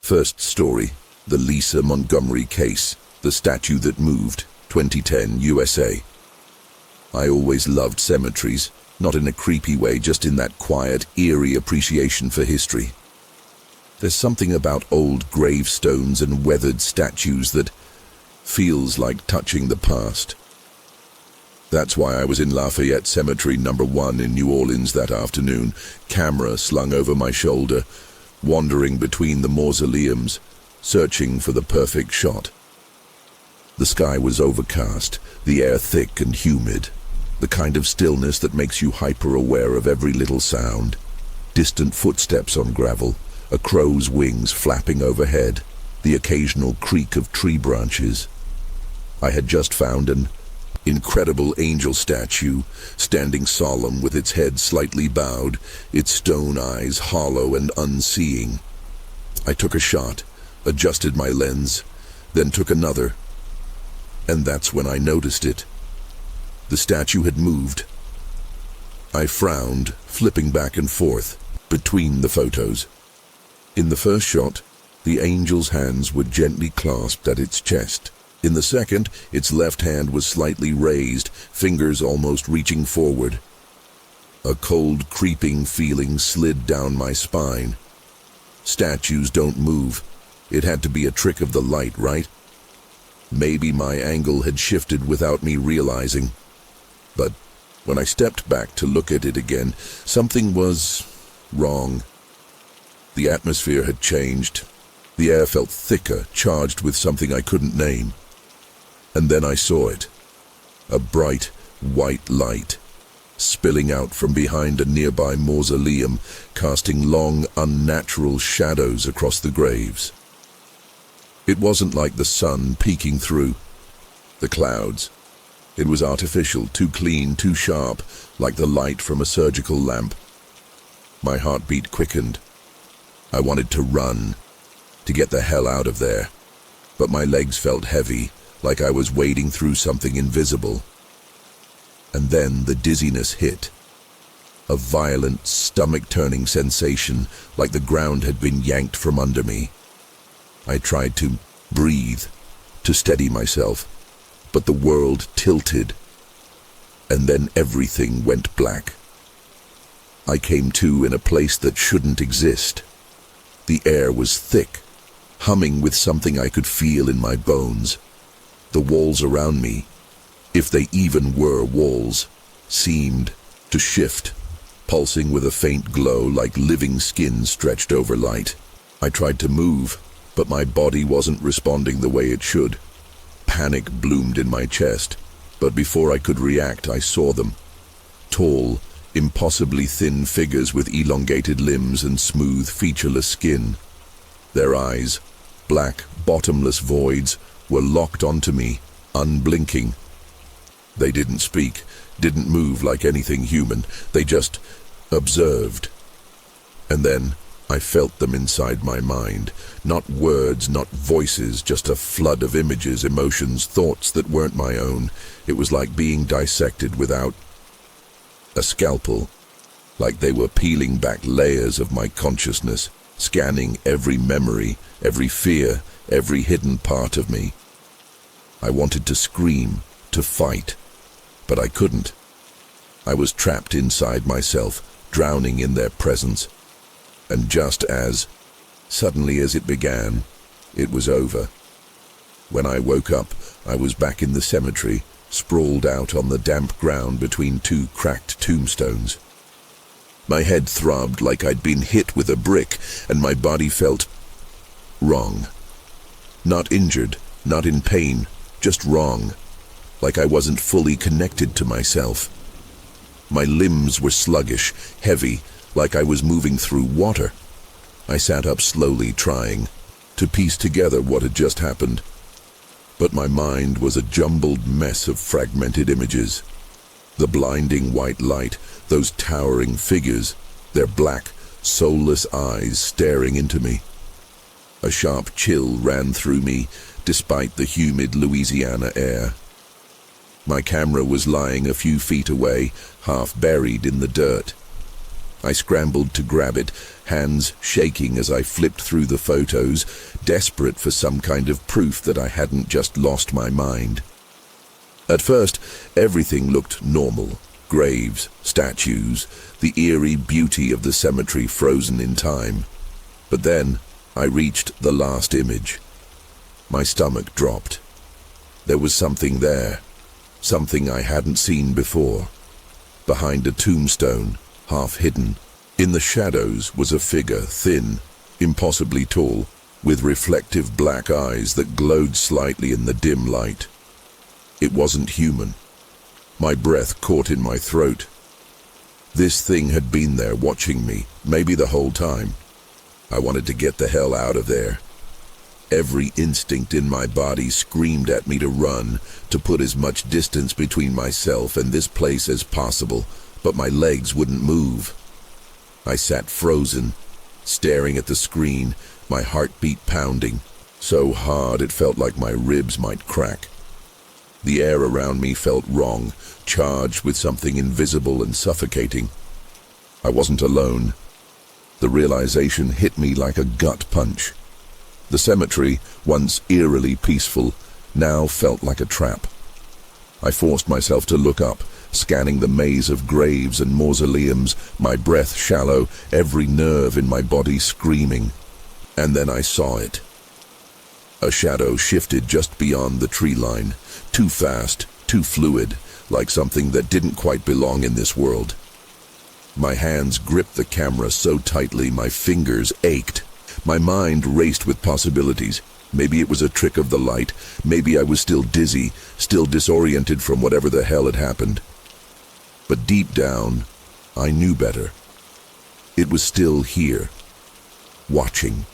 First story, the Lisa Montgomery case, the statue that moved, 2010 USA. I always loved cemeteries, not in a creepy way, just in that quiet, eerie appreciation for history. There's something about old gravestones and weathered statues that feels like touching the past. That's why I was in Lafayette Cemetery No. 1 in New Orleans that afternoon, camera slung over my shoulder, wandering between the mausoleums, searching for the perfect shot. The sky was overcast, the air thick and humid, the kind of stillness that makes you hyper-aware of every little sound. Distant footsteps on gravel, a crow's wings flapping overhead, the occasional creak of tree branches. I had just found an incredible angel statue, standing solemn with its head slightly bowed, its stone eyes hollow and unseeing. I took a shot, adjusted my lens, then took another, and that's when I noticed it. The statue had moved. I frowned, flipping back and forth between the photos. In the first shot, the angel's hands were gently clasped at its chest. In the second, its left hand was slightly raised, fingers almost reaching forward. A cold, creeping feeling slid down my spine. Statues don't move. It had to be a trick of the light, right? Maybe my angle had shifted without me realizing. But when I stepped back to look at it again, something was wrong. The atmosphere had changed. The air felt thicker, charged with something I couldn't name. And then I saw it. A bright, white light, spilling out from behind a nearby mausoleum, casting long, unnatural shadows across the graves. It wasn't like the sun peeking through the clouds. It was artificial, too clean, too sharp, like the light from a surgical lamp. My heartbeat quickened. I wanted to run, to get the hell out of there, but my legs felt heavy, like I was wading through something invisible. And then the dizziness hit. A violent, stomach-turning sensation, like the ground had been yanked from under me. I tried to breathe, to steady myself, but the world tilted, and then everything went black. I came to in a place that shouldn't exist. The air was thick, humming with something I could feel in my bones. The walls around me, if they even were walls, seemed to shift, pulsing with a faint glow like living skin stretched over light. I tried to move, but my body wasn't responding the way it should. Panic bloomed in my chest, but before I could react, I saw them. Tall, impossibly thin figures with elongated limbs and smooth, featureless skin. Their eyes, black, bottomless voids, were locked onto me, unblinking. They didn't speak, didn't move like anything human. They just observed. And then I felt them inside my mind. Not words, not voices, just a flood of images, emotions, thoughts that weren't my own. It was like being dissected without a scalpel, like they were peeling back layers of my consciousness, scanning every memory, every fear, every hidden part of me. I wanted to scream, to fight, but I couldn't. I was trapped inside myself, drowning in their presence. And just as, suddenly as it began, it was over. When I woke up, I was back in the cemetery, sprawled out on the damp ground between two cracked tombstones. My head throbbed like I'd been hit with a brick, and my body felt wrong. Not injured, not in pain, just wrong, like I wasn't fully connected to myself. My limbs were sluggish, heavy, like I was moving through water. I sat up slowly, trying to piece together what had just happened. But my mind was a jumbled mess of fragmented images. The blinding white light, those towering figures, their black, soulless eyes staring into me. A sharp chill ran through me, despite the humid Louisiana air. My camera was lying a few feet away, half buried in the dirt. I scrambled to grab it, hands shaking as I flipped through the photos, desperate for some kind of proof that I hadn't just lost my mind. At first, everything looked normal. Graves, statues, the eerie beauty of the cemetery frozen in time. But then, I reached the last image. My stomach dropped. There was something there, something I hadn't seen before. Behind a tombstone, half hidden, in the shadows was a figure, thin, impossibly tall, with reflective black eyes that glowed slightly in the dim light. It wasn't human. My breath caught in my throat. This thing had been there watching me, maybe the whole time. I wanted to get the hell out of there. Every instinct in my body screamed at me to run, to put as much distance between myself and this place as possible, but my legs wouldn't move. I sat frozen, staring at the screen, my heartbeat pounding, so hard it felt like my ribs might crack. The air around me felt wrong, charged with something invisible and suffocating. I wasn't alone. The realization hit me like a gut punch. The cemetery, once eerily peaceful, now felt like a trap. I forced myself to look up, scanning the maze of graves and mausoleums, my breath shallow, every nerve in my body screaming. And then I saw it. A shadow shifted just beyond the tree line, too fast, too fluid, like something that didn't quite belong in this world. My hands gripped the camera so tightly my fingers ached. My mind raced with possibilities. Maybe it was a trick of the light. Maybe I was still dizzy, still disoriented from whatever the hell had happened. But deep down, I knew better. It was still here, watching,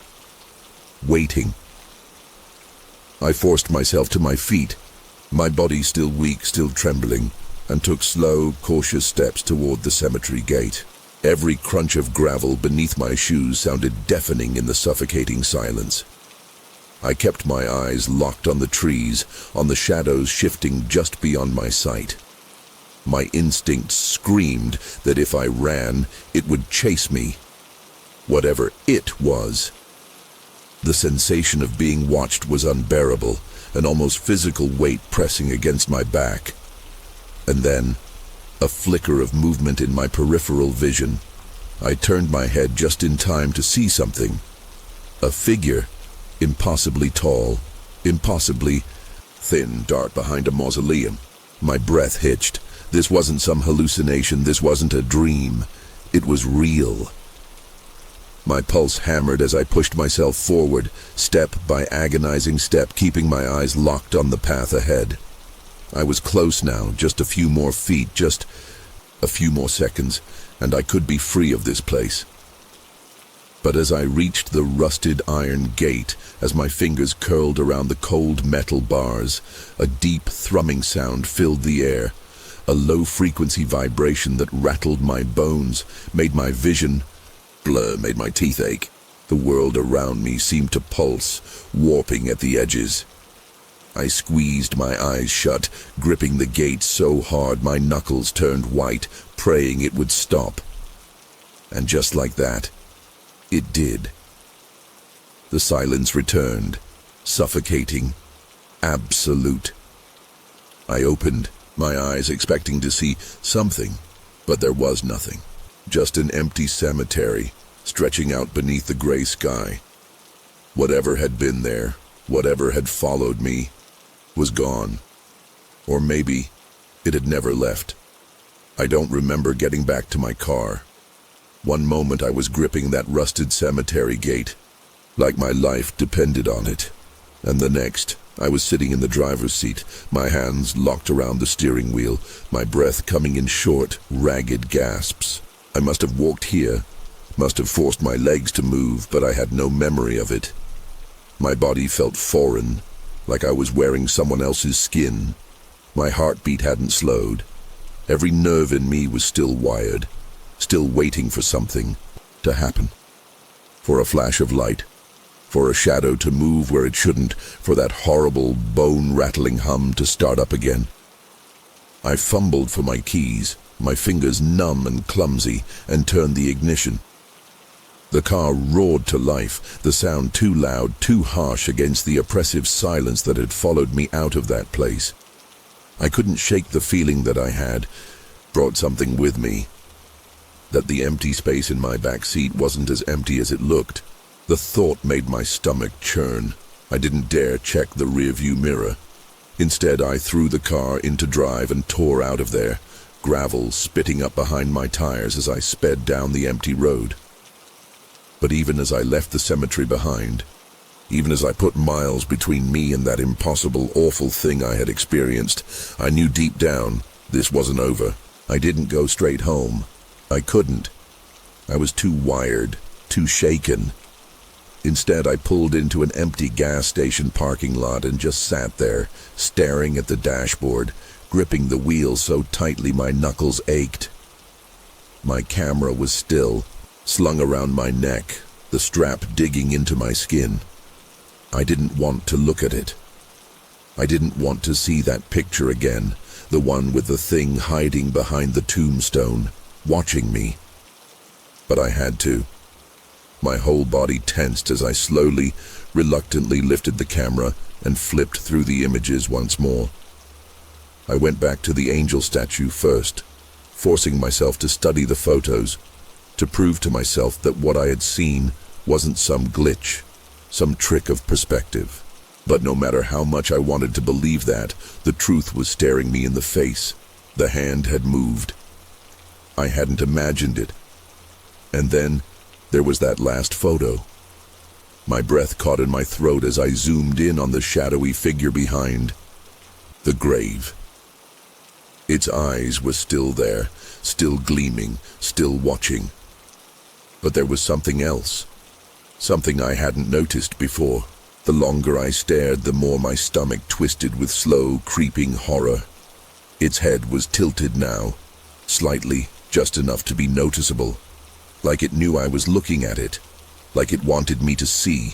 waiting. I forced myself to my feet, my body still weak, still trembling, and took slow, cautious steps toward the cemetery gate. Every crunch of gravel beneath my shoes sounded deafening in the suffocating silence. I kept my eyes locked on the trees, on the shadows shifting just beyond my sight. My instincts screamed that if I ran, it would chase me. Whatever it was. The sensation of being watched was unbearable, an almost physical weight pressing against my back. And then, a flicker of movement in my peripheral vision. I turned my head just in time to see something. A figure, impossibly tall, impossibly thin, dart behind a mausoleum. My breath hitched. This wasn't some hallucination, this wasn't a dream. It was real. My pulse hammered as I pushed myself forward, step by agonizing step, keeping my eyes locked on the path ahead. I was close now, just a few more feet, just a few more seconds, and I could be free of this place. But as I reached the rusted iron gate, as my fingers curled around the cold metal bars, a deep thrumming sound filled the air, a low-frequency vibration that rattled my bones, made my vision blur, made my teeth ache. The world around me seemed to pulse, warping at the edges. I squeezed my eyes shut, gripping the gate so hard my knuckles turned white, praying it would stop. And just like that, it did. The silence returned, suffocating, absolute. I opened my eyes expecting to see something, but there was nothing. Just an empty cemetery, stretching out beneath the gray sky. Whatever had been there, whatever had followed me, was gone. Or maybe it had never left. I don't remember getting back to my car. One moment I was gripping that rusted cemetery gate, like my life depended on it. And the next, I was sitting in the driver's seat, my hands locked around the steering wheel, my breath coming in short, ragged gasps. I must have walked here, must have forced my legs to move, but I had no memory of it. My body felt foreign, like I was wearing someone else's skin. My heartbeat hadn't slowed. Every nerve in me was still wired, still waiting for something to happen. For a flash of light, for a shadow to move where it shouldn't, for that horrible, bone-rattling hum to start up again. I fumbled for my keys, my fingers numb and clumsy, and turned the ignition. The car roared to life, the sound too loud, too harsh against the oppressive silence that had followed me out of that place. I couldn't shake the feeling that I had brought something with me, that the empty space in my back seat wasn't as empty as it looked. The thought made my stomach churn. I didn't dare check the rearview mirror. Instead, I threw the car into drive and tore out of there, gravel spitting up behind my tires as I sped down the empty road. But even as I left the cemetery behind, even as I put miles between me and that impossible, awful thing I had experienced, I knew deep down this wasn't over. I didn't go straight home. I couldn't. I was too wired, too shaken. Instead, I pulled into an empty gas station parking lot and just sat there, staring at the dashboard, gripping the wheel so tightly my knuckles ached. My camera was still, slung around my neck, the strap digging into my skin. I didn't want to look at it. I didn't want to see that picture again, the one with the thing hiding behind the tombstone, watching me. But I had to. My whole body tensed as I slowly, reluctantly lifted the camera and flipped through the images once more. I went back to the angel statue first, forcing myself to study the photos, to prove to myself that what I had seen wasn't some glitch, some trick of perspective. But no matter how much I wanted to believe that, the truth was staring me in the face. The hand had moved. I hadn't imagined it. And then there was that last photo. My breath caught in my throat as I zoomed in on the shadowy figure behind. The grave. Its eyes were still there, still gleaming, still watching. But there was something else. Something I hadn't noticed before. The longer I stared, the more my stomach twisted with slow, creeping horror. Its head was tilted now, slightly, just enough to be noticeable. Like it knew I was looking at it, like it wanted me to see.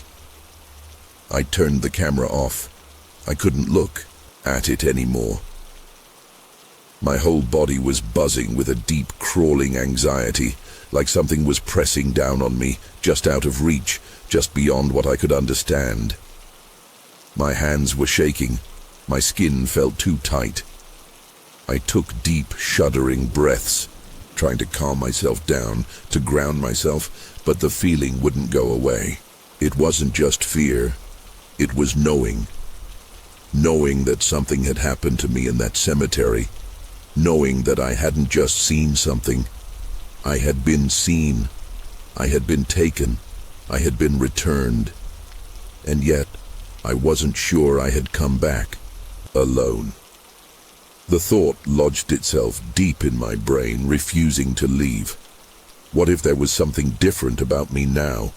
I turned the camera off. I couldn't look at it anymore. My whole body was buzzing with a deep, crawling anxiety, like something was pressing down on me, just out of reach, just beyond what I could understand. My hands were shaking. My skin felt too tight. I took deep, shuddering breaths, trying to calm myself down, to ground myself, but the feeling wouldn't go away. It wasn't just fear. It was knowing. Knowing that something had happened to me in that cemetery. Knowing that I hadn't just seen something. I had been seen. I had been taken. I had been returned. And yet, I wasn't sure I had come back, alone. The thought lodged itself deep in my brain, refusing to leave. What if there was something different about me now?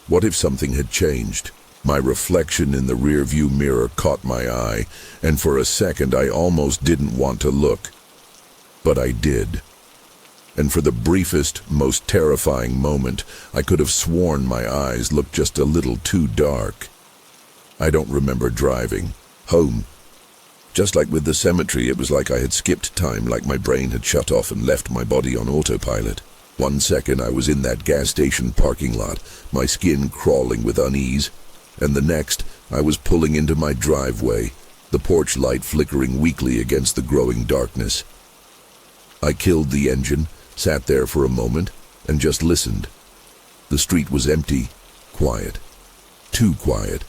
What if something had changed? My reflection in the rearview mirror caught my eye, and for a second I almost didn't want to look. But I did. And for the briefest, most terrifying moment, I could have sworn my eyes looked just a little too dark. I don't remember driving. Home. Just like with the cemetery, it was like I had skipped time, like my brain had shut off and left my body on autopilot. 1 second I was in that gas station parking lot, my skin crawling with unease, and the next I was pulling into my driveway, the porch light flickering weakly against the growing darkness. I killed the engine, sat there for a moment, and just listened. The street was empty, quiet, too quiet.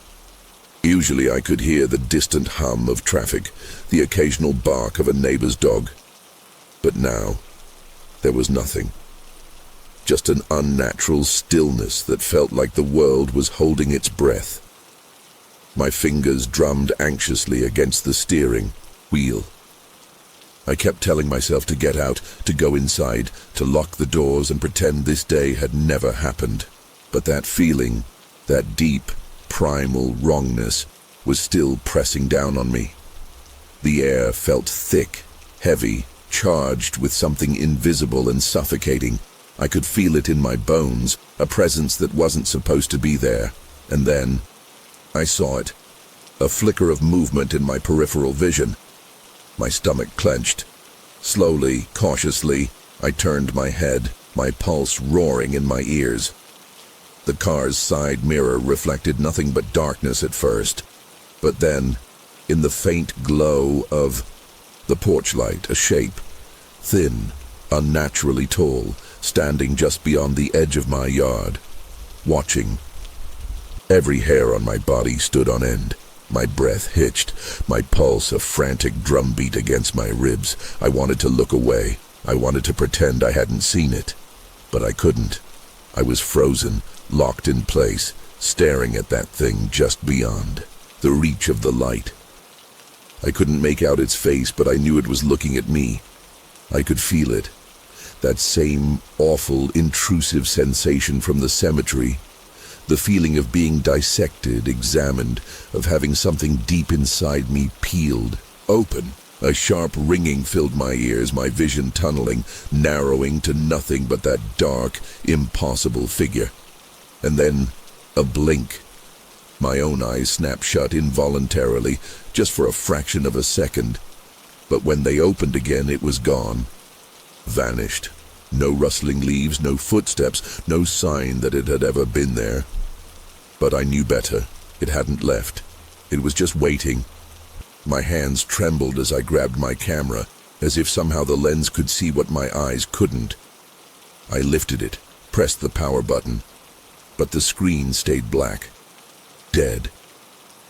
Usually I could hear the distant hum of traffic, the occasional bark of a neighbor's dog. But now, there was nothing. Just an unnatural stillness that felt like the world was holding its breath. My fingers drummed anxiously against the steering wheel. I kept telling myself to get out, to go inside, to lock the doors and pretend this day had never happened. But that feeling, that deep, primal wrongness, was still pressing down on me. The air felt thick, heavy, charged with something invisible and suffocating. I could feel it in my bones, a presence that wasn't supposed to be there. And then, I saw it. A flicker of movement in my peripheral vision. My stomach clenched. Slowly, cautiously, I turned my head, my pulse roaring in my ears. The car's side mirror reflected nothing but darkness at first, but then, in the faint glow of the porch light, a shape, thin, unnaturally tall, standing just beyond the edge of my yard, watching. Every hair on my body stood on end. My breath hitched, my pulse a frantic drumbeat against my ribs. I wanted to look away. I wanted to pretend I hadn't seen it. But I couldn't. I was frozen, locked in place, staring at that thing just beyond, the reach of the light. I couldn't make out its face, but I knew it was looking at me. I could feel it. That same awful, intrusive sensation from the cemetery. The feeling of being dissected, examined, of having something deep inside me peeled, open. A sharp ringing filled my ears, my vision tunneling, narrowing to nothing but that dark, impossible figure. And then, a blink. My own eyes snapped shut involuntarily, just for a fraction of a second. But when they opened again, it was gone. Vanished. No rustling leaves, no footsteps, no sign that it had ever been there. But I knew better. It hadn't left. It was just waiting. My hands trembled as I grabbed my camera, as if somehow the lens could see what my eyes couldn't. I lifted it, pressed the power button, but the screen stayed black. Dead.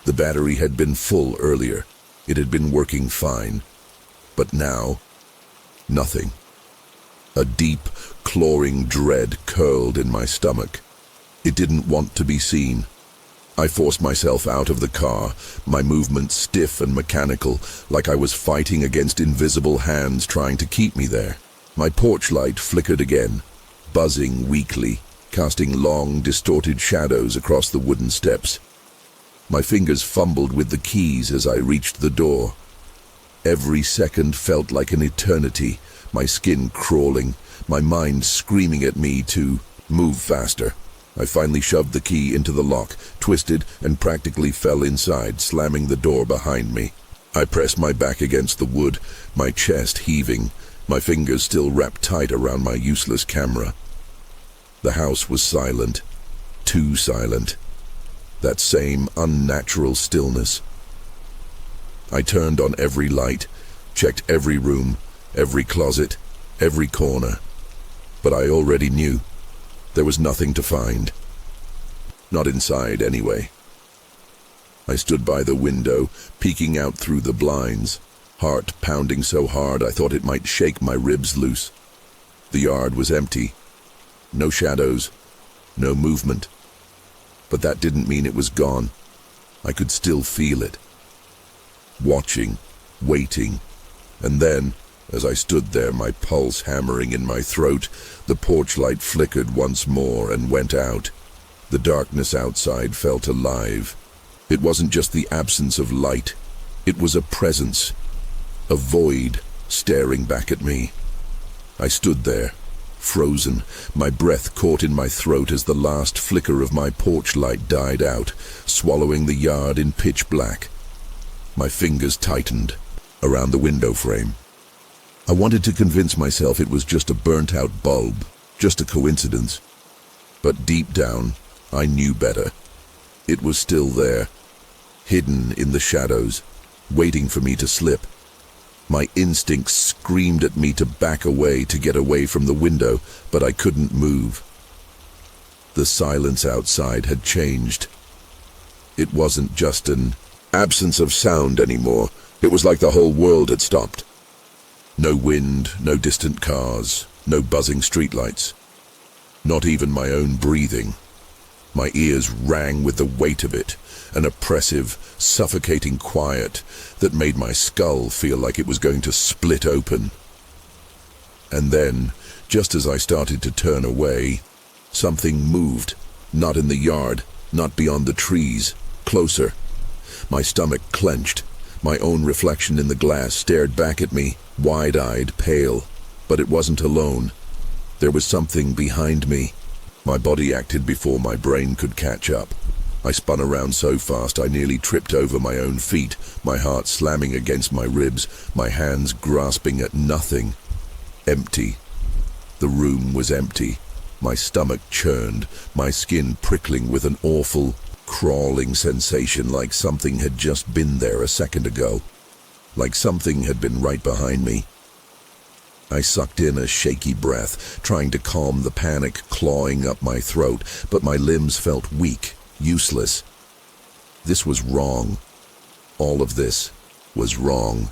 The battery had been full earlier. It had been working fine. But now, nothing. A deep, clawing dread curled in my stomach. It didn't want to be seen. I forced myself out of the car, my movements stiff and mechanical, like I was fighting against invisible hands trying to keep me there. My porch light flickered again, buzzing weakly, casting long, distorted shadows across the wooden steps. My fingers fumbled with the keys as I reached the door. Every second felt like an eternity, my skin crawling, my mind screaming at me to move faster. I finally shoved the key into the lock, twisted, and practically fell inside, slamming the door behind me. I pressed my back against the wood, my chest heaving, my fingers still wrapped tight around my useless camera. The house was silent, too silent. That same unnatural stillness. I turned on every light, checked every room, every closet, every corner. But I already knew. There was nothing to find. Not inside, anyway. I stood by the window, peeking out through the blinds, heart pounding so hard I thought it might shake my ribs loose. The yard was empty. No shadows, no movement. But that didn't mean it was gone. I could still feel it. Watching, waiting, and then, as I stood there, my pulse hammering in my throat, the porch light flickered once more and went out. The darkness outside felt alive. It wasn't just the absence of light. It was a presence, a void staring back at me. I stood there, frozen, my breath caught in my throat as the last flicker of my porch light died out, swallowing the yard in pitch black. My fingers tightened around the window frame. I wanted to convince myself it was just a burnt-out bulb, just a coincidence. But deep down, I knew better. It was still there, hidden in the shadows, waiting for me to slip. My instincts screamed at me to back away, to get away from the window, but I couldn't move. The silence outside had changed. It wasn't just an absence of sound anymore. It was like the whole world had stopped. No wind, no distant cars, no buzzing streetlights. Not even my own breathing. My ears rang with the weight of it, an oppressive, suffocating quiet that made my skull feel like it was going to split open. And then, just as I started to turn away, something moved, not in the yard, not beyond the trees, closer. My stomach clenched. My own reflection in the glass stared back at me, wide-eyed, pale. But it wasn't alone. There was something behind me. My body acted before my brain could catch up. I spun around so fast I nearly tripped over my own feet, my heart slamming against my ribs, my hands grasping at nothing. Empty. The room was empty. My stomach churned, my skin prickling with an awful, crawling sensation, like something had just been there a second ago. Like something had been right behind me. I sucked in a shaky breath, trying to calm the panic clawing up my throat, but my limbs felt weak, useless. This was wrong. All of this was wrong.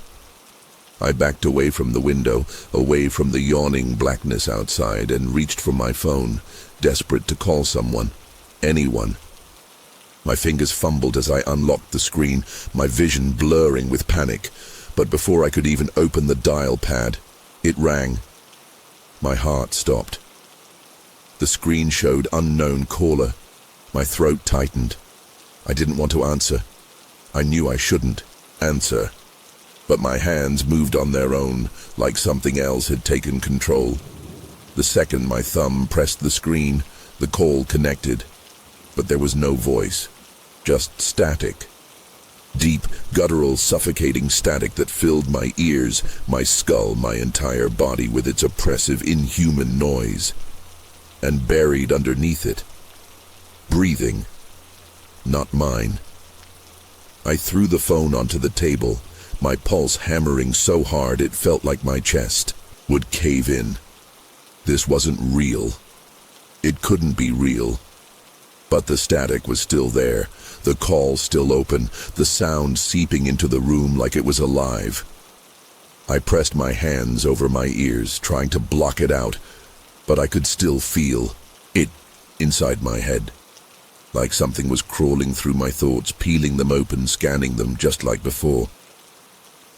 I backed away from the window, away from the yawning blackness outside, and reached for my phone, desperate to call someone, anyone. My fingers fumbled as I unlocked the screen, my vision blurring with panic. But before I could even open the dial pad, it rang. My heart stopped. The screen showed unknown caller. My throat tightened. I didn't want to answer. I knew I shouldn't answer. But my hands moved on their own, like something else had taken control. The second my thumb pressed the screen, the call connected. But there was no voice, just static. Deep, guttural, suffocating static that filled my ears, my skull, my entire body with its oppressive, inhuman noise. And buried underneath it, breathing, not mine. I threw the phone onto the table, my pulse hammering so hard it felt like my chest would cave in. This wasn't real. It couldn't be real. But the static was still there, the call still open, the sound seeping into the room like it was alive. I pressed my hands over my ears, trying to block it out, but I could still feel it inside my head. Like something was crawling through my thoughts, peeling them open, scanning them just like before.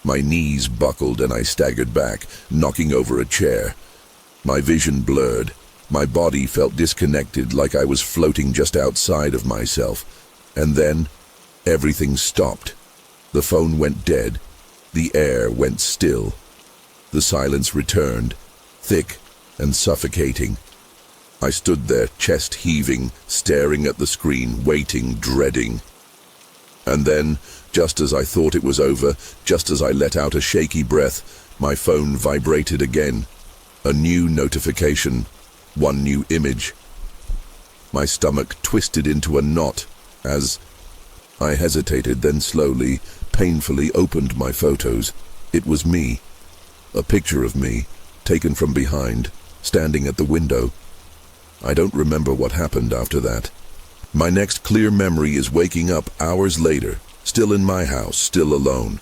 My knees buckled and I staggered back, knocking over a chair. My vision blurred. My body felt disconnected, like I was floating just outside of myself. And then, everything stopped. The phone went dead. The air went still. The silence returned, thick and suffocating. I stood there, chest heaving, staring at the screen, waiting, dreading. And then, just as I thought it was over, just as I let out a shaky breath, my phone vibrated again. A new notification, one new image. My stomach twisted into a knot as I hesitated, then slowly, painfully opened my photos. It was me. A picture of me, taken from behind, standing at the window. I don't remember what happened after that. My next clear memory is waking up hours later, still in my house, still alone,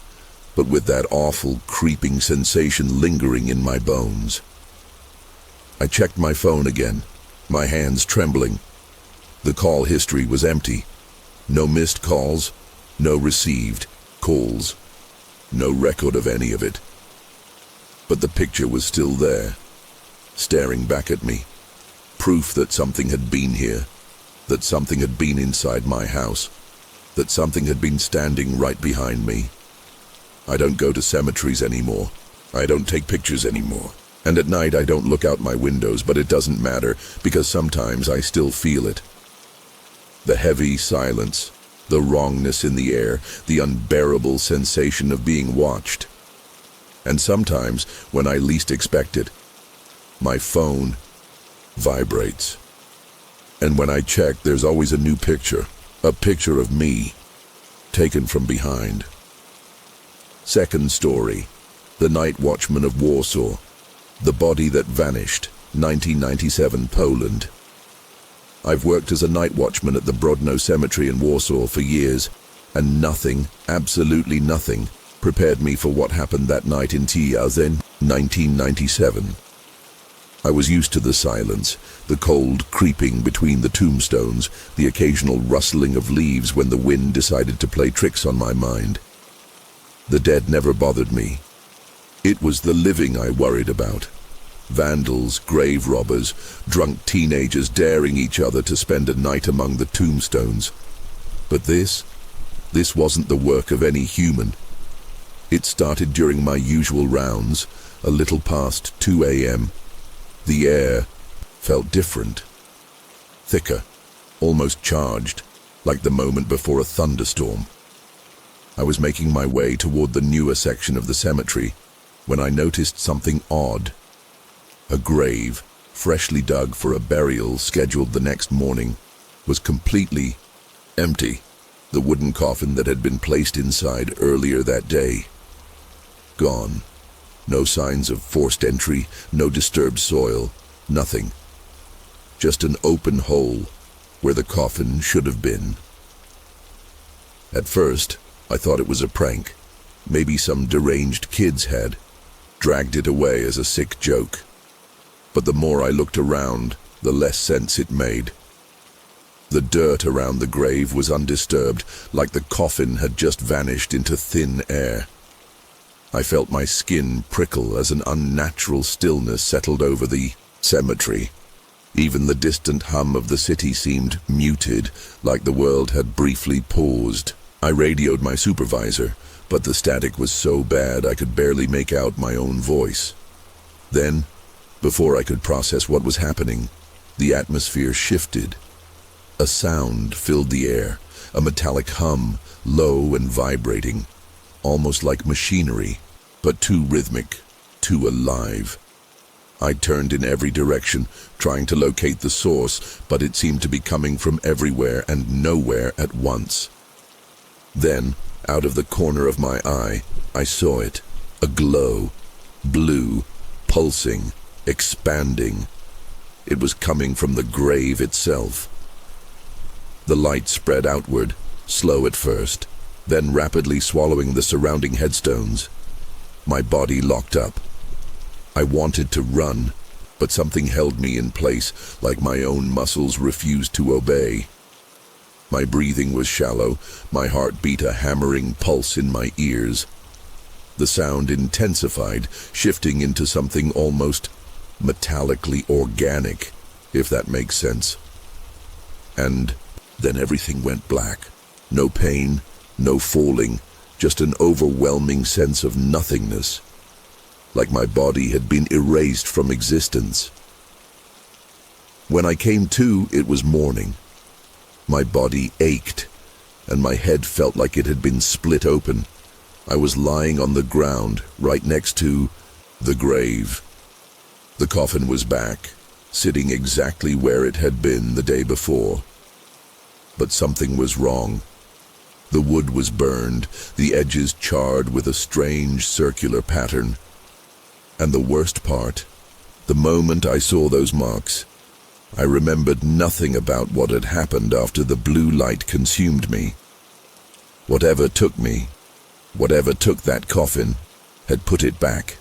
but with that awful, creeping sensation lingering in my bones. I checked my phone again, my hands trembling. The call history was empty. No missed calls, no received calls, no record of any of it. But the picture was still there, staring back at me. Proof that something had been here, that something had been inside my house, that something had been standing right behind me. I don't go to cemeteries anymore. I don't take pictures anymore. And at night I don't look out my windows, but it doesn't matter, because sometimes I still feel it. The heavy silence, the wrongness in the air, the unbearable sensation of being watched. And sometimes, when I least expect it, my phone vibrates. And when I check, there's always a new picture, a picture of me, taken from behind. Second story, the night watchman of Warsaw, the body that vanished, 1997 Poland. I've worked as a night watchman at the Brodno Cemetery in Warsaw for years, and nothing, absolutely nothing, prepared me for what happened that night in Tiazen, 1997. I was used to the silence, the cold creeping between the tombstones, the occasional rustling of leaves when the wind decided to play tricks on my mind. The dead never bothered me. It was the living I worried about. Vandals, grave robbers, drunk teenagers daring each other to spend a night among the tombstones. But this wasn't the work of any human. It started during my usual rounds, a little past 2 a.m. The air felt different, thicker, almost charged. like the moment before a thunderstorm. I was making my way toward the newer section of the cemetery when I noticed something odd. A grave, freshly dug for a burial scheduled the next morning, was completely empty. The wooden coffin that had been placed inside earlier that day, gone. No signs of forced entry, no disturbed soil, nothing. Just an open hole where the coffin should have been. At first, I thought it was a prank. Maybe some deranged kids had dragged it away as a sick joke. But the more I looked around, the less sense it made. The dirt around the grave was undisturbed, like the coffin had just vanished into thin air. I felt my skin prickle as an unnatural stillness settled over the cemetery. Even the distant hum of the city seemed muted, like the world had briefly paused. I radioed my supervisor, but the static was so bad I could barely make out my own voice. Then, before I could process what was happening, the atmosphere shifted. A sound filled the air, a metallic hum, low and vibrating, almost like machinery, but too rhythmic, too alive. I turned in every direction, trying to locate the source, but it seemed to be coming from everywhere and nowhere at once. Then, out of the corner of my eye, I saw it, a glow, blue, pulsing, expanding. It was coming from the grave itself. The light spread outward, slow at first, then rapidly swallowing the surrounding headstones. My body locked up. I wanted to run, but something held me in place, like my own muscles refused to obey. My breathing was shallow, my heart beat a hammering pulse in my ears. The sound intensified, shifting into something almost metallically organic, if that makes sense. And then everything went black. No pain, no falling, just an overwhelming sense of nothingness, like my body had been erased from existence. When I came to, it was morning. My body ached, and my head felt like it had been split open. I was lying on the ground, right next to the grave. The coffin was back, sitting exactly where it had been the day before. But something was wrong. The wood was burned, the edges charred with a strange circular pattern. And the worst part, the moment I saw those marks, I remembered nothing about what had happened after the blue light consumed me. Whatever took that coffin, had put it back.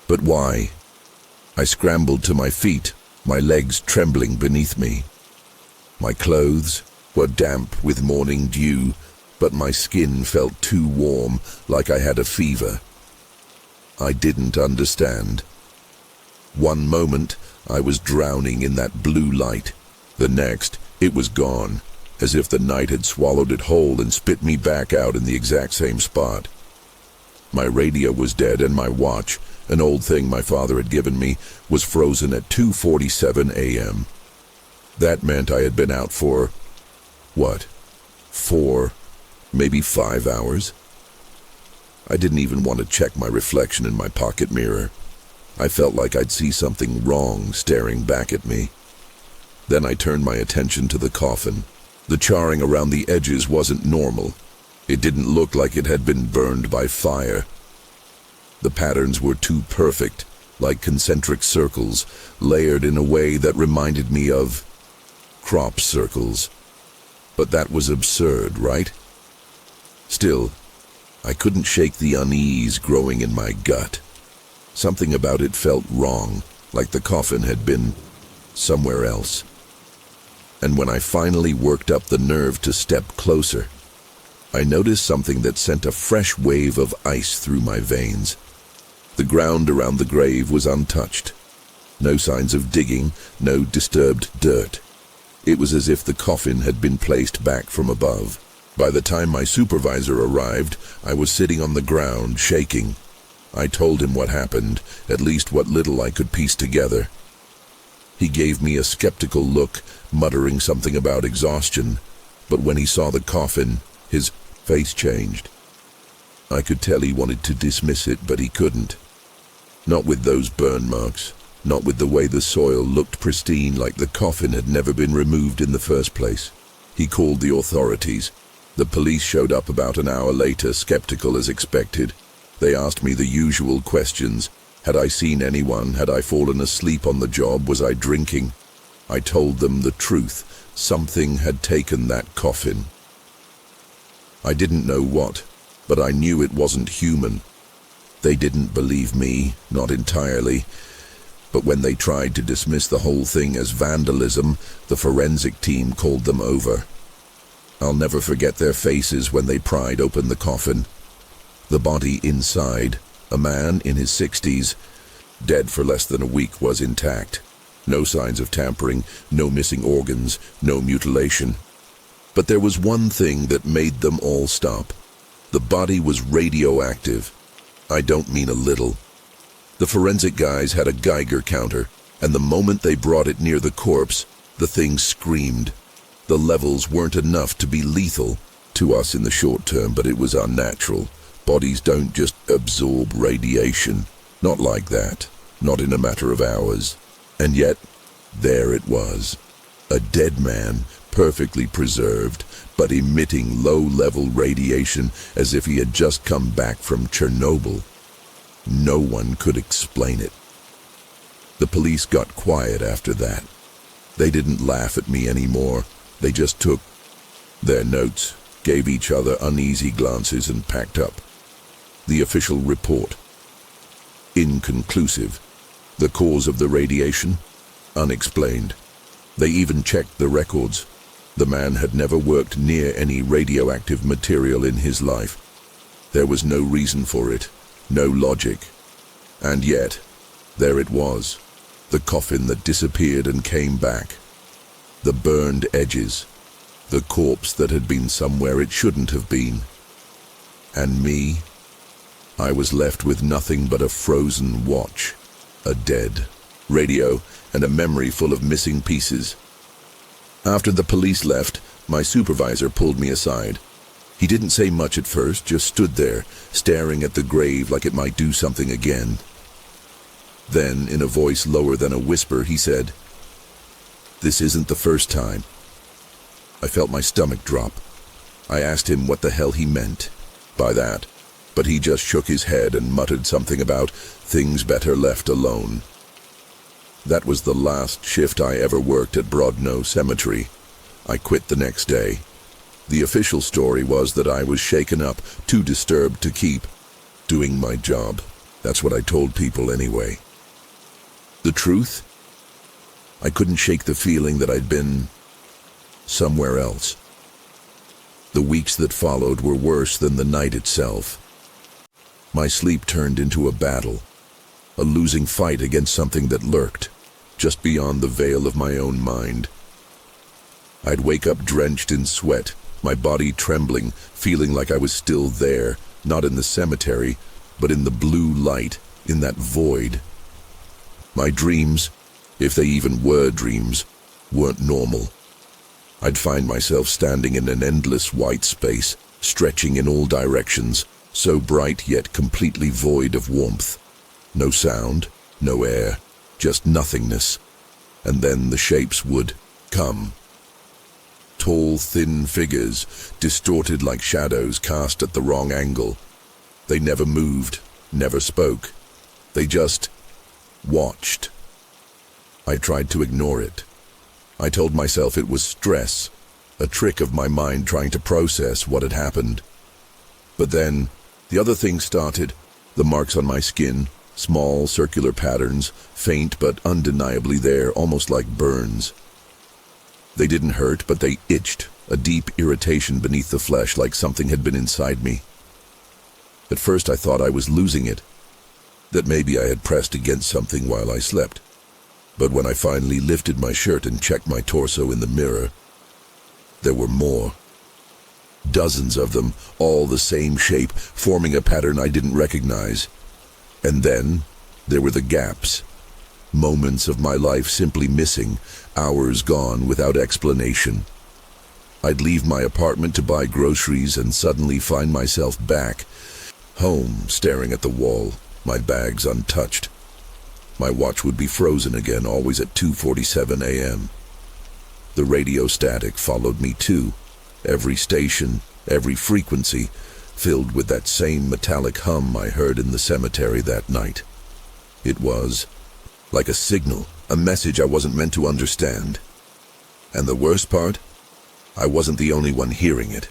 But why? I scrambled to my feet, my legs trembling beneath me. My clothes were damp with morning dew, but my skin felt too warm, like I had a fever. I didn't understand. One moment, I was drowning in that blue light. The next, it was gone, as if the night had swallowed it whole and spit me back out in the exact same spot. My radio was dead, and my watch, an old thing my father had given me, was frozen at 2:47 a.m. That meant I had been out for, 4, maybe 5 hours? I didn't even want to check my reflection in my pocket mirror. I felt like I'd see something wrong staring back at me. Then I turned my attention to the coffin. The charring around the edges wasn't normal. It didn't look like it had been burned by fire. The patterns were too perfect, like concentric circles, layered in a way that reminded me of crop circles. But that was absurd, right? Still, I couldn't shake the unease growing in my gut. Something about it felt wrong, like the coffin had been somewhere else. And when I finally worked up the nerve to step closer, I noticed something that sent a fresh wave of ice through my veins. The ground around the grave was untouched. No signs of digging, no disturbed dirt. It was as if the coffin had been placed back from above. By the time my supervisor arrived, I was sitting on the ground, shaking. I told him what happened, at least what little I could piece together. He gave me a skeptical look, muttering something about exhaustion. But when he saw the coffin, his face changed. I could tell he wanted to dismiss it, but he couldn't. Not with those burn marks, not with the way the soil looked pristine, like the coffin had never been removed in the first place. He called the authorities. The police showed up about an hour later, skeptical as expected. They asked me the usual questions. Had I seen anyone? Had I fallen asleep on the job? Was I drinking? I told them the truth. Something had taken that coffin. I didn't know what, but I knew it wasn't human. They didn't believe me, not entirely. But when they tried to dismiss the whole thing as vandalism, the forensic team called them over. I'll never forget their faces when they pried open the coffin. The body inside, a man in his 60s, dead for less than a week, was intact. No signs of tampering, no missing organs, no mutilation. But there was one thing that made them all stop. The body was radioactive. I don't mean a little. The forensic guys had a Geiger counter, and the moment they brought it near the corpse, the thing screamed. The levels weren't enough to be lethal to us in the short term, but it was unnatural. Bodies don't just absorb radiation. Not like that. Not in a matter of hours. And yet, there it was. A dead man, perfectly preserved, but emitting low-level radiation as if he had just come back from Chernobyl. No one could explain it. The police got quiet after that. They didn't laugh at me anymore. They just took their notes, gave each other uneasy glances, and packed up. The official report. Inconclusive. The cause of the radiation? Unexplained. They even checked the records. The man had never worked near any radioactive material in his life. There was no reason for it, no logic. And yet, there it was, the coffin that disappeared and came back. The burned edges, the corpse that had been somewhere it shouldn't have been. And me? I was left with nothing but a frozen watch, a dead radio, and a memory full of missing pieces. After the police left, my supervisor pulled me aside. He didn't say much at first, just stood there, staring at the grave like it might do something again. Then, in a voice lower than a whisper, he said, "This isn't the first time." I felt my stomach drop. I asked him what the hell he meant by that, but he just shook his head and muttered something about things better left alone. That was the last shift I ever worked at Brodno Cemetery. I quit the next day. The official story was that I was shaken up, too disturbed to keep doing my job. That's what I told people anyway. The truth? I couldn't shake the feeling that I'd been somewhere else. The weeks that followed were worse than the night itself. My sleep turned into a battle, a losing fight against something that lurked just beyond the veil of my own mind. I'd wake up drenched in sweat, my body trembling, feeling like I was still there, not in the cemetery, but in the blue light, in that void. My dreams, if they even were dreams, weren't normal. I'd find myself standing in an endless white space, stretching in all directions, so bright yet completely void of warmth. No sound, no air, just nothingness. And then the shapes would come. Tall, thin figures, distorted like shadows cast at the wrong angle. They never moved, never spoke. They just watched. I tried to ignore it. I told myself it was stress, a trick of my mind trying to process what had happened. But then, the other thing started. The marks on my skin, small circular patterns, faint but undeniably there, almost like burns. They didn't hurt, but they itched, a deep irritation beneath the flesh, like something had been inside me. At first I thought I was losing it, that maybe I had pressed against something while I slept. But when I finally lifted my shirt and checked my torso in the mirror, there were more. Dozens of them, all the same shape, forming a pattern I didn't recognize. And then there were the gaps. Moments of my life simply missing, hours gone without explanation. I'd leave my apartment to buy groceries and suddenly find myself back home, staring at the wall, my bags untouched. My watch would be frozen again, always at 2:47 a.m. The radio static followed me too, every station, every frequency, filled with that same metallic hum I heard in the cemetery that night. It was like a signal, a message I wasn't meant to understand. And the worst part? I wasn't the only one hearing it.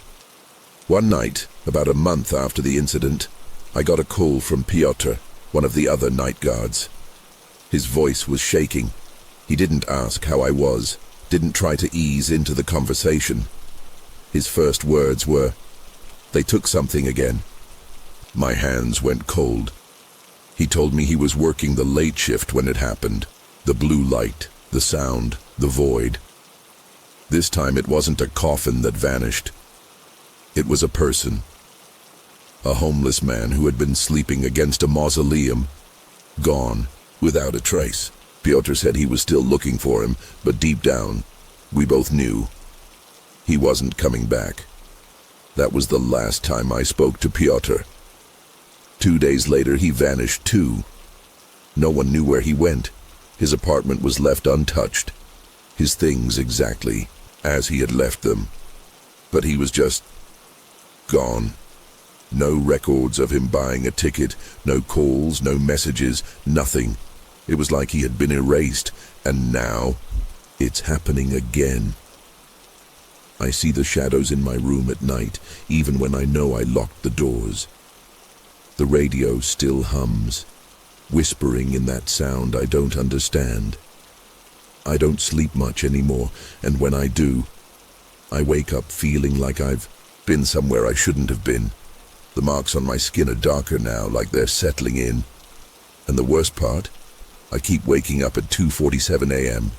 One night, about a month after the incident, I got a call from Piotr, one of the other night guards. His voice was shaking. He didn't ask how I was, didn't try to ease into the conversation. His first words were, "They took something again." My hands went cold. He told me he was working the late shift when it happened. The blue light, the sound, the void. This time it wasn't a coffin that vanished. It was a person. A homeless man who had been sleeping against a mausoleum. Gone, without a trace. Piotr said he was still looking for him, but deep down, we both knew he wasn't coming back. That was the last time I spoke to Piotr. 2 days later, he vanished too. No one knew where he went. His apartment was left untouched. His things exactly as he had left them. But he was just gone. No records of him buying a ticket, no calls, no messages, nothing. It was like he had been erased, and now it's happening again. I see the shadows in my room at night, even when I know I locked the doors. The radio still hums, whispering in that sound I don't understand. I don't sleep much anymore, and when I do, I wake up feeling like I've been somewhere I shouldn't have been. The marks on my skin are darker now, like they're settling in. And the worst part? I keep waking up at 2:47 a.m.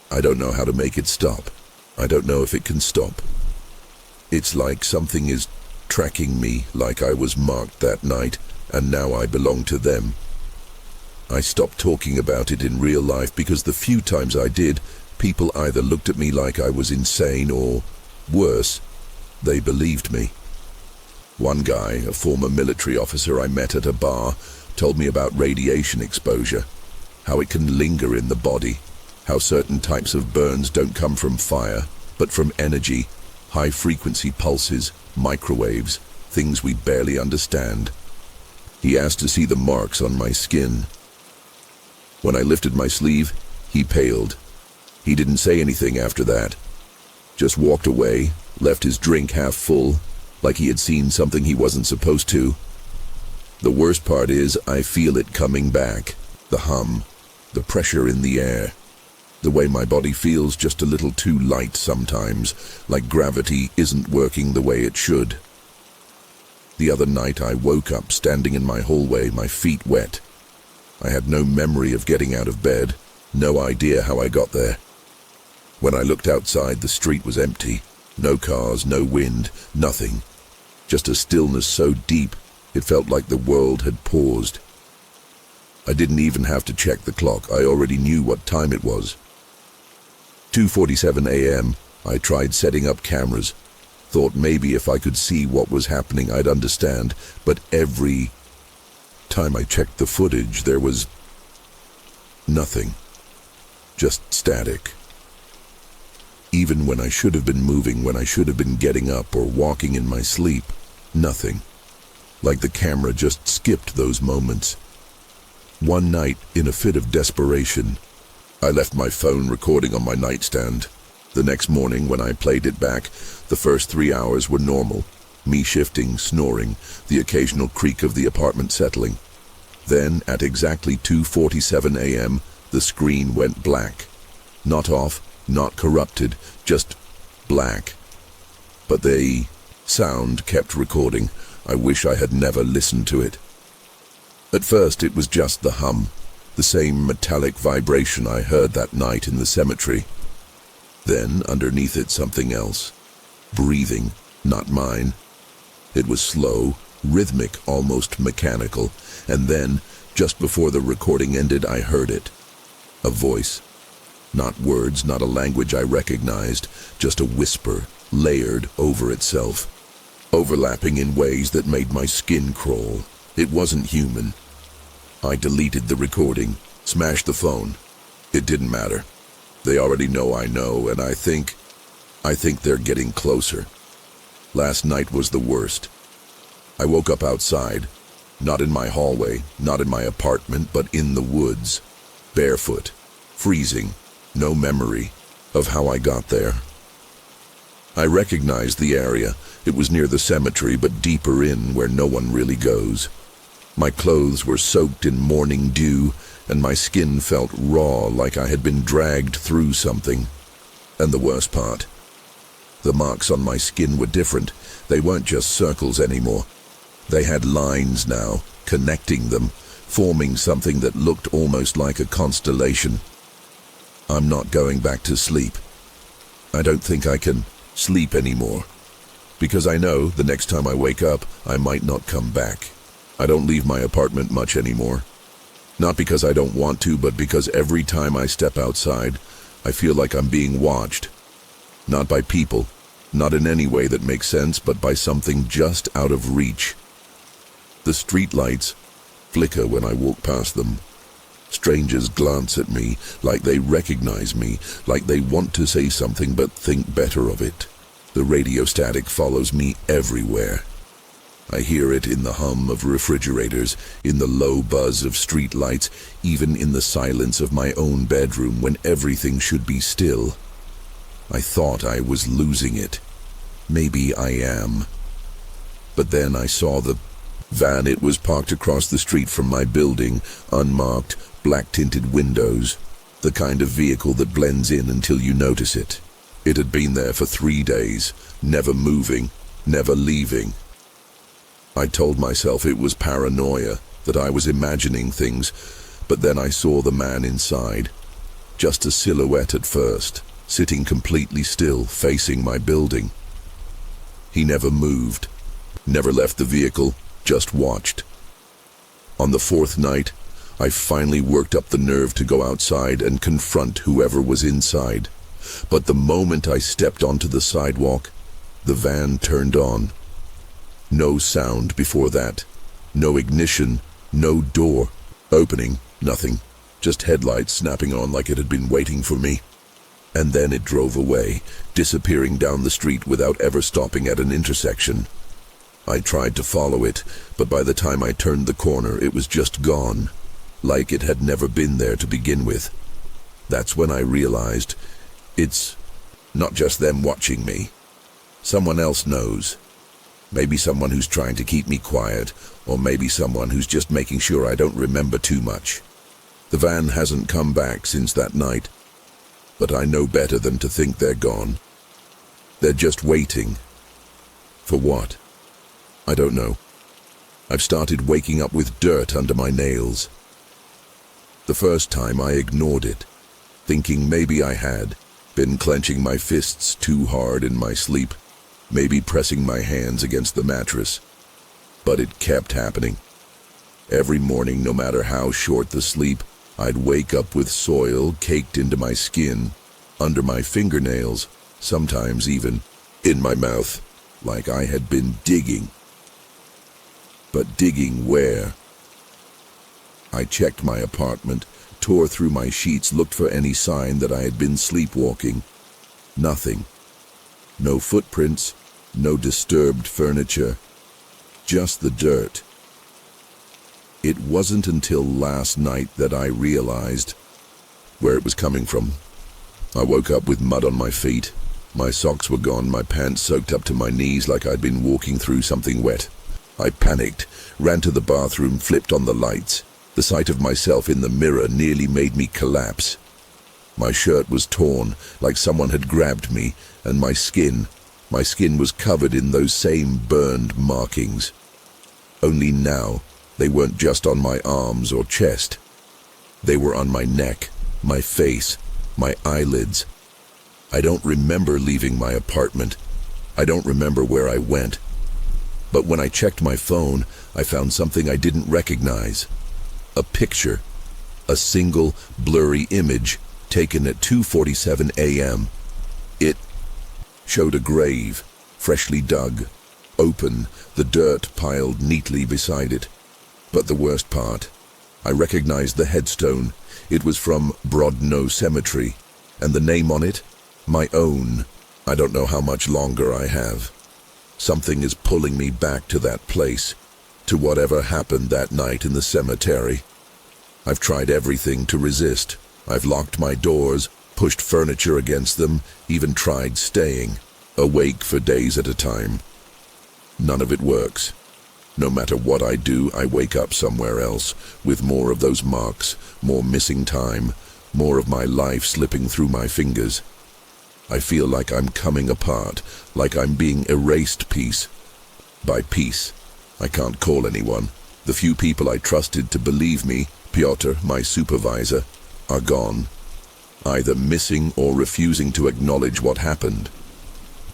I don't know how to make it stop. I don't know if it can stop. It's like something is tracking me, like I was marked that night, and now I belong to them. I stopped talking about it in real life because the few times I did, people either looked at me like I was insane or, worse, they believed me. One guy, a former military officer I met at a bar, told me about radiation exposure, how it can linger in the body, how certain types of burns don't come from fire, but from energy, high-frequency pulses, microwaves, things we barely understand. He asked to see the marks on my skin. When I lifted my sleeve, he paled. He didn't say anything after that. Just walked away, left his drink half full, like he had seen something he wasn't supposed to. The worst part is I feel it coming back. The hum, the pressure in the air. The way my body feels just a little too light sometimes, like gravity isn't working the way it should. The other night I woke up standing in my hallway, my feet wet. I had no memory of getting out of bed, no idea how I got there. When I looked outside, the street was empty. No cars, no wind, nothing. Just a stillness so deep, it felt like the world had paused. I didn't even have to check the clock. I already knew what time it was. 2:47 a.m., I tried setting up cameras. Thought maybe if I could see what was happening, I'd understand. But every time I checked the footage, there was nothing. Just static. Even when I should have been moving, when I should have been getting up or walking in my sleep, nothing. Like the camera just skipped those moments. One night, in a fit of desperation, I left my phone recording on my nightstand. The next morning, when I played it back, the first 3 hours were normal. Me shifting, snoring, the occasional creak of the apartment settling. Then, at exactly 2:47 a.m., the screen went black. Not off, not corrupted, just black. But the sound kept recording. I wish I had never listened to it. At first, it was just the hum, the same metallic vibration I heard that night in the cemetery. Then, underneath it, something else. Breathing, not mine. It was slow, rhythmic, almost mechanical, and then, just before the recording ended, I heard it. A voice. Not words, not a language I recognized, just a whisper, layered over itself, overlapping in ways that made my skin crawl. It wasn't human. I deleted the recording, smashed the phone. It didn't matter. They already know I know, and I think they're getting closer. Last night was the worst. I woke up outside, not in my hallway, not in my apartment, but in the woods, barefoot, freezing, no memory of how I got there. I recognized the area. It was near the cemetery, but deeper in where no one really goes. My clothes were soaked in morning dew, and my skin felt raw, like I had been dragged through something. And the worst part, the marks on my skin were different. They weren't just circles anymore. They had lines now, connecting them, forming something that looked almost like a constellation. I'm not going back to sleep. I don't think I can sleep anymore, because I know the next time I wake up, I might not come back. I don't leave my apartment much anymore. Not because I don't want to, but because every time I step outside, I feel like I'm being watched. Not by people, not in any way that makes sense, but by something just out of reach. The streetlights flicker when I walk past them. Strangers glance at me, like they recognize me, like they want to say something but think better of it. The radio static follows me everywhere. I hear it in the hum of refrigerators, in the low buzz of streetlights, even in the silence of my own bedroom when everything should be still. I thought I was losing it. Maybe I am. But then I saw the van. It was parked across the street from my building, unmarked, black-tinted windows, the kind of vehicle that blends in until you notice it. It had been there for 3 days, never moving, never leaving. I told myself it was paranoia, that I was imagining things, but then I saw the man inside, just a silhouette at first, sitting completely still, facing my building. He never moved, never left the vehicle, just watched. On the 4th night, I finally worked up the nerve to go outside and confront whoever was inside. But the moment I stepped onto the sidewalk, the van turned on. No sound before that. No ignition, no door opening, nothing. Just headlights snapping on like it had been waiting for me. And then it drove away, disappearing down the street without ever stopping at an intersection. I tried to follow it, but by the time I turned the corner, it was just gone, like it had never been there to begin with. That's when I realized it's not just them watching me. Someone else knows. Maybe someone who's trying to keep me quiet, or maybe someone who's just making sure I don't remember too much. The van hasn't come back since that night, but I know better than to think they're gone. They're just waiting. For what? I don't know. I've started waking up with dirt under my nails. The first time I ignored it, thinking maybe I had been clenching my fists too hard in my sleep, maybe pressing my hands against the mattress. But it kept happening. Every morning, no matter how short the sleep, I'd wake up with soil caked into my skin, under my fingernails, sometimes even in my mouth, like I had been digging. But digging where? I checked my apartment, tore through my sheets, looked for any sign that I had been sleepwalking. Nothing. No footprints, no disturbed furniture, just the dirt. It wasn't until last night that I realized where it was coming from. I woke up with mud on my feet. My socks were gone, my pants soaked up to my knees like I'd been walking through something wet. I panicked, ran to the bathroom, flipped on the lights. The sight of myself in the mirror nearly made me collapse. My shirt was torn, like someone had grabbed me, and my skin was covered in those same burned markings. Only now, they weren't just on my arms or chest. They were on my neck, my face, my eyelids. I don't remember leaving my apartment. I don't remember where I went. But when I checked my phone, I found something I didn't recognize. A picture. A single, blurry image taken at 2:47 a.m. showed a grave, freshly dug, open, the dirt piled neatly beside it. But the worst part, I recognized the headstone. It was from Brodno Cemetery, and the name on it, my own. I don't know how much longer I have. Something is pulling me back to that place, to whatever happened that night in the cemetery. I've tried everything to resist. I've locked my doors, pushed furniture against them, even tried staying awake for days at a time. None of it works. No matter what I do, I wake up somewhere else, with more of those marks, more missing time, more of my life slipping through my fingers. I feel like I'm coming apart, like I'm being erased piece by piece. I can't call anyone. The few people I trusted to believe me, Piotr, my supervisor, are gone, either missing or refusing to acknowledge what happened.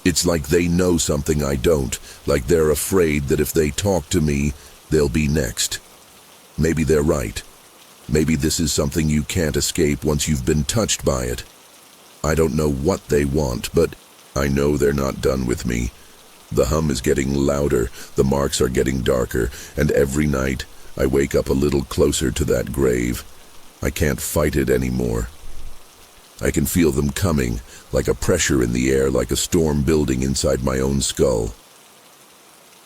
It's like they know something I don't, like they're afraid that if they talk to me, they'll be next. Maybe they're right. Maybe this is something you can't escape once you've been touched by it. I don't know what they want, but I know they're not done with me. The hum is getting louder, the marks are getting darker, and every night I wake up a little closer to that grave. I can't fight it anymore. I can feel them coming, like a pressure in the air, like a storm building inside my own skull.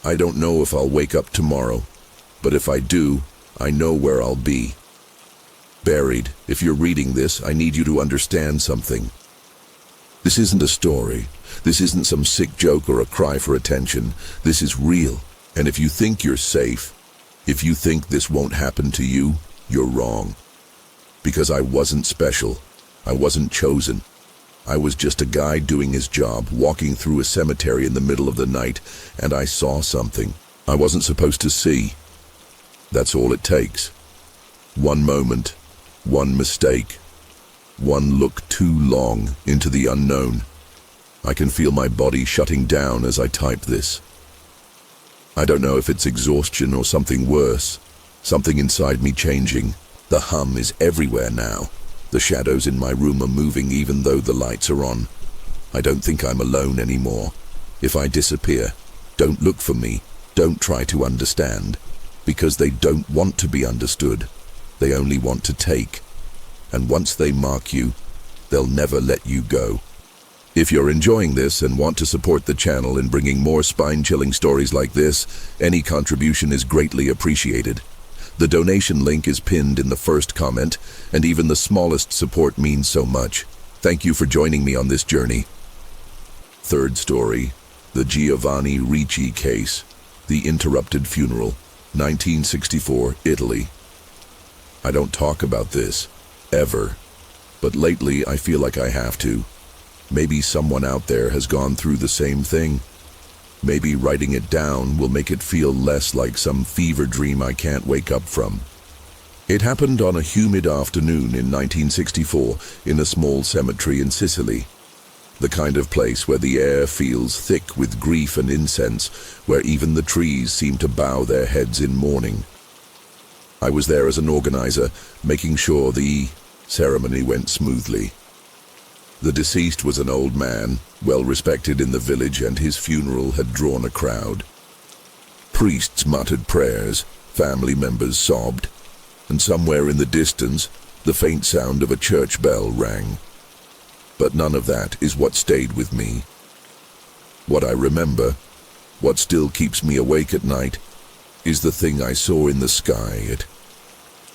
I don't know if I'll wake up tomorrow, but if I do, I know where I'll be. Buried, if you're reading this, I need you to understand something. This isn't a story. This isn't some sick joke or a cry for attention. This is real. And if you think you're safe, if you think this won't happen to you, you're wrong. Because I wasn't special. I wasn't chosen. I was just a guy doing his job, walking through a cemetery in the middle of the night, and I saw something I wasn't supposed to see. That's all it takes. One moment, one mistake, one look too long into the unknown. I can feel my body shutting down as I type this. I don't know if it's exhaustion or something worse, something inside me changing. The hum is everywhere now. The shadows in my room are moving even though the lights are on. I don't think I'm alone anymore. If I disappear, don't look for me. Don't try to understand. Because they don't want to be understood. They only want to take. And once they mark you, they'll never let you go. If you're enjoying this and want to support the channel in bringing more spine-chilling stories like this, any contribution is greatly appreciated. The donation link is pinned in the first comment, and even the smallest support means so much. Thank you for joining me on this journey. Third story, the Giovanni Ricci case, the interrupted funeral, 1964, Italy. I don't talk about this, ever, but lately I feel like I have to. Maybe someone out there has gone through the same thing. Maybe writing it down will make it feel less like some fever dream I can't wake up from. It happened on a humid afternoon in 1964 in a small cemetery in Sicily. The kind of place where the air feels thick with grief and incense, where even the trees seem to bow their heads in mourning. I was there as an organizer, making sure the ceremony went smoothly. The deceased was an old man, well respected in the village, and his funeral had drawn a crowd. Priests muttered prayers, family members sobbed, and somewhere in the distance, the faint sound of a church bell rang. But none of that is what stayed with me. What I remember, what still keeps me awake at night, is the thing I saw in the sky. It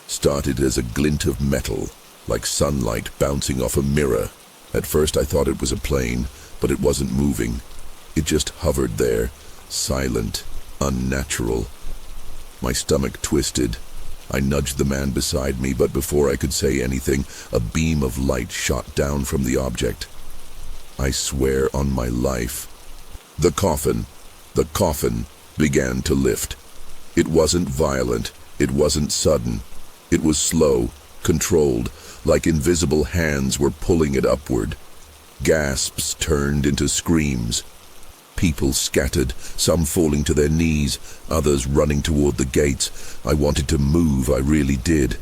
started as a glint of metal, like sunlight bouncing off a mirror. At first I thought it was a plane, but it wasn't moving. It just hovered there, silent, unnatural. My stomach twisted. I nudged the man beside me, but before I could say anything, a beam of light shot down from the object. I swear on my life. The coffin began to lift. It wasn't violent, it wasn't sudden. It was slow, controlled, like invisible hands were pulling it upward. Gasps turned into screams. People scattered, some falling to their knees, others running toward the gates. I wanted to move, I really did.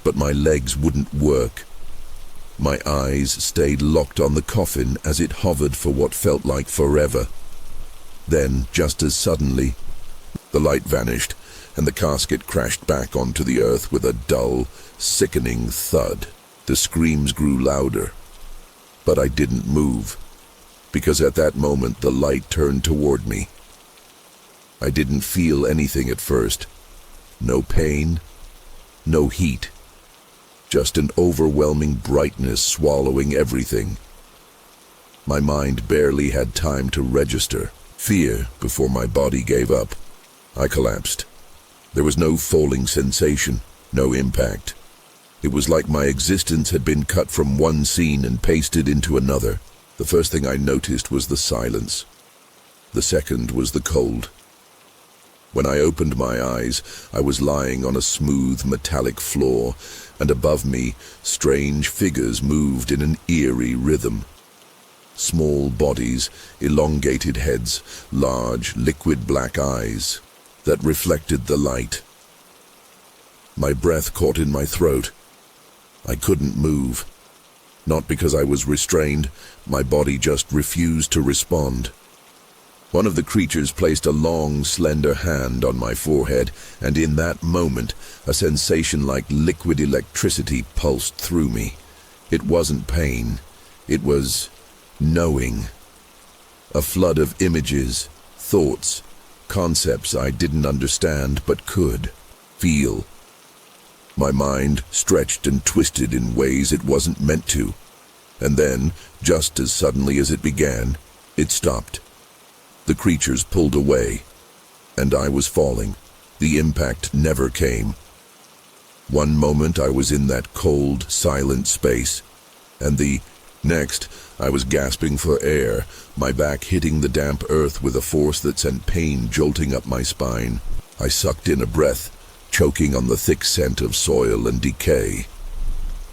But my legs wouldn't work. My eyes stayed locked on the coffin as it hovered for what felt like forever. Then, just as suddenly, the light vanished, and the casket crashed back onto the earth with a dull, sickening thud. The screams grew louder, but I didn't move, because at that moment the light turned toward me. I didn't feel anything at first. No pain, no heat. Just an overwhelming brightness swallowing everything. My mind barely had time to register fear before my body gave up. I collapsed. There was no falling sensation, no impact. It was like my existence had been cut from one scene and pasted into another. The first thing I noticed was the silence. The second was the cold. When I opened my eyes, I was lying on a smooth, metallic floor, and above me, strange figures moved in an eerie rhythm. Small bodies, elongated heads, large, liquid black eyes that reflected the light. My breath caught in my throat. I couldn't move. Not because I was restrained, my body just refused to respond. One of the creatures placed a long, slender hand on my forehead, and in that moment, a sensation like liquid electricity pulsed through me. It wasn't pain. It was knowing. A flood of images, thoughts, concepts I didn't understand but could feel. My mind stretched and twisted in ways it wasn't meant to. And then, just as suddenly as it began, it stopped. The creatures pulled away, and I was falling. The impact never came. One moment I was in that cold, silent space, and the next I was gasping for air, my back hitting the damp earth with a force that sent pain jolting up my spine. I sucked in a breath, choking on the thick scent of soil and decay.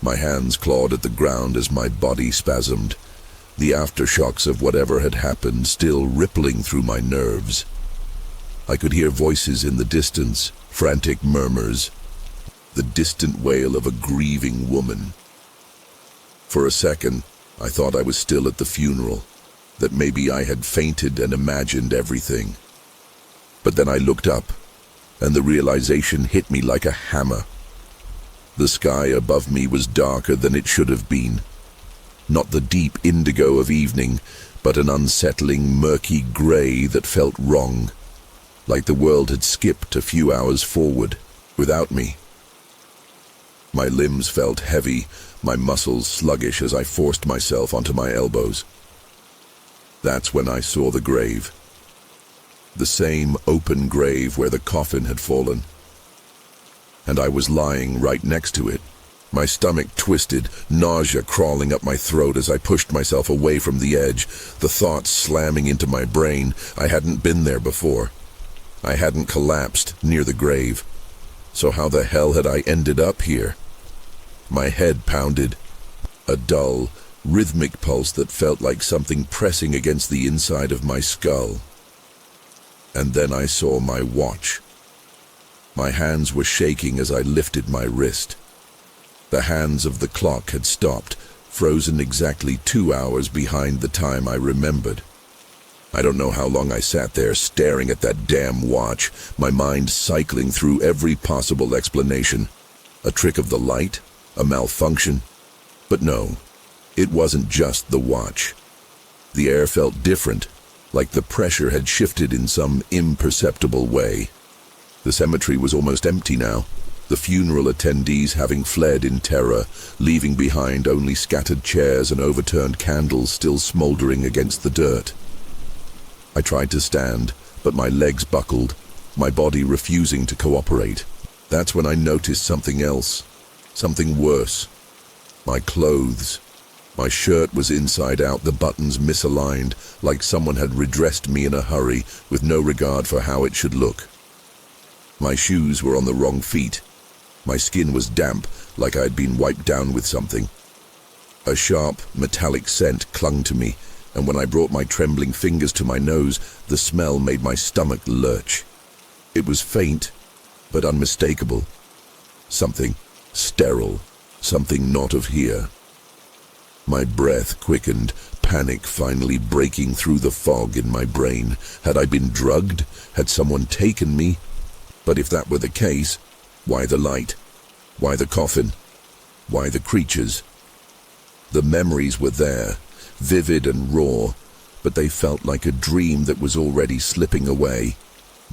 My hands clawed at the ground as my body spasmed, the aftershocks of whatever had happened still rippling through my nerves. I could hear voices in the distance, frantic murmurs, the distant wail of a grieving woman. For a second, I thought I was still at the funeral, that maybe I had fainted and imagined everything. But then I looked up, and the realization hit me like a hammer. The sky above me was darker than it should have been. Not the deep indigo of evening, but an unsettling, murky gray that felt wrong, like the world had skipped a few hours forward, without me. My limbs felt heavy, my muscles sluggish as I forced myself onto my elbows. That's when I saw the grave. The same open grave where the coffin had fallen. And I was lying right next to it. My stomach twisted, nausea crawling up my throat as I pushed myself away from the edge, the thoughts slamming into my brain. I hadn't been there before. I hadn't collapsed near the grave. So how the hell had I ended up here? My head pounded, a dull, rhythmic pulse that felt like something pressing against the inside of my skull. And then I saw my watch. My hands were shaking as I lifted my wrist. The hands of the clock had stopped, frozen exactly 2 hours behind the time I remembered. I don't know how long I sat there staring at that damn watch, my mind cycling through every possible explanation. A trick of the light? A malfunction? But no, it wasn't just the watch. The air felt different, like the pressure had shifted in some imperceptible way. The cemetery was almost empty now, the funeral attendees having fled in terror, leaving behind only scattered chairs and overturned candles still smoldering against the dirt. I tried to stand, but my legs buckled, my body refusing to cooperate. That's when I noticed something else, something worse. My clothes. My shirt was inside out, the buttons misaligned, like someone had redressed me in a hurry, with no regard for how it should look. My shoes were on the wrong feet. My skin was damp, like I had been wiped down with something. A sharp, metallic scent clung to me, and when I brought my trembling fingers to my nose, the smell made my stomach lurch. It was faint, but unmistakable. Something sterile, something not of here. My breath quickened, panic finally breaking through the fog in my brain. Had I been drugged? Had someone taken me? But if that were the case, why the light? Why the coffin? Why the creatures? The memories were there, vivid and raw, but they felt like a dream that was already slipping away,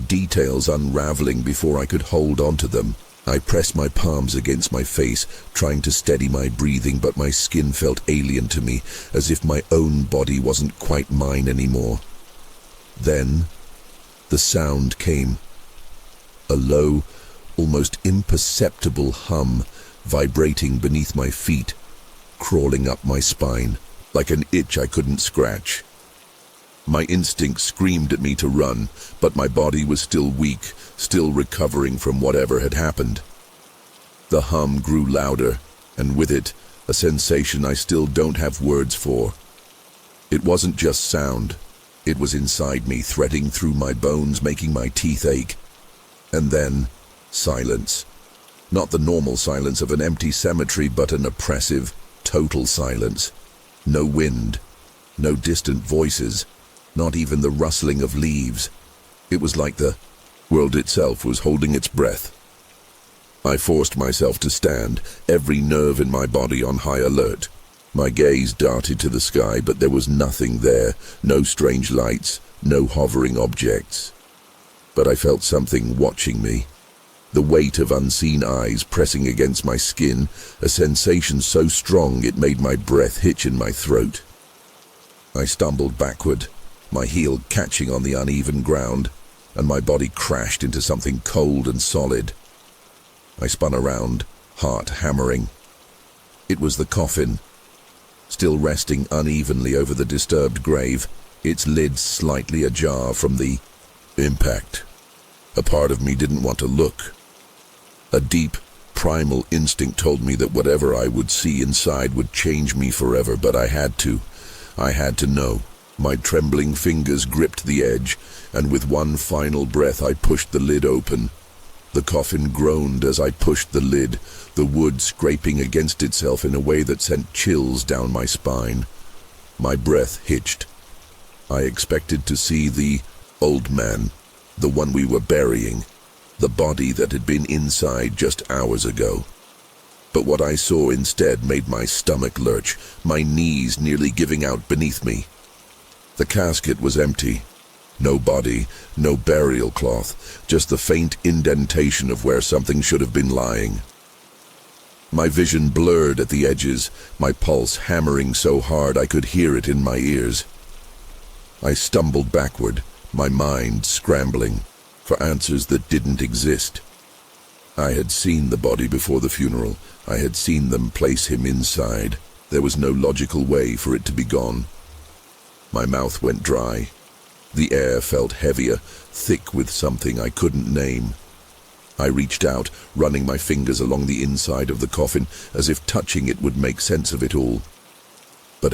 details unraveling before I could hold on to them. I pressed my palms against my face, trying to steady my breathing, but my skin felt alien to me, as if my own body wasn't quite mine anymore. Then, the sound came. A low, almost imperceptible hum vibrating beneath my feet, crawling up my spine, like an itch I couldn't scratch. My instinct screamed at me to run, but my body was still weak, still recovering from whatever had happened. The hum grew louder, and with it, a sensation I still don't have words for. It wasn't just sound. It was inside me, threading through my bones, making my teeth ache. And then, silence. Not the normal silence of an empty cemetery, but an oppressive, total silence. No wind, no distant voices, not even the rustling of leaves. It was like the world itself was holding its breath. I forced myself to stand, every nerve in my body on high alert. My gaze darted to the sky, but there was nothing there, no strange lights, no hovering objects. But I felt something watching me. The weight of unseen eyes pressing against my skin, a sensation so strong it made my breath hitch in my throat. I stumbled backward, my heel catching on the uneven ground, and my body crashed into something cold and solid. I spun around, heart hammering. It was the coffin, still resting unevenly over the disturbed grave, its lid slightly ajar from the impact. A part of me didn't want to look. A deep, primal instinct told me that whatever I would see inside would change me forever, but I had to. I had to know. My trembling fingers gripped the edge, and with one final breath I pushed the lid open. The coffin groaned as I pushed the lid, the wood scraping against itself in a way that sent chills down my spine. My breath hitched. I expected to see the old man, the one we were burying, the body that had been inside just hours ago. But what I saw instead made my stomach lurch, my knees nearly giving out beneath me. The casket was empty. No body, no burial cloth, just the faint indentation of where something should have been lying. My vision blurred at the edges, my pulse hammering so hard I could hear it in my ears. I stumbled backward, my mind scrambling for answers that didn't exist. I had seen the body before the funeral. I had seen them place him inside. There was no logical way for it to be gone. My mouth went dry. The air felt heavier, thick with something I couldn't name. I reached out, running my fingers along the inside of the coffin, as if touching it would make sense of it all. But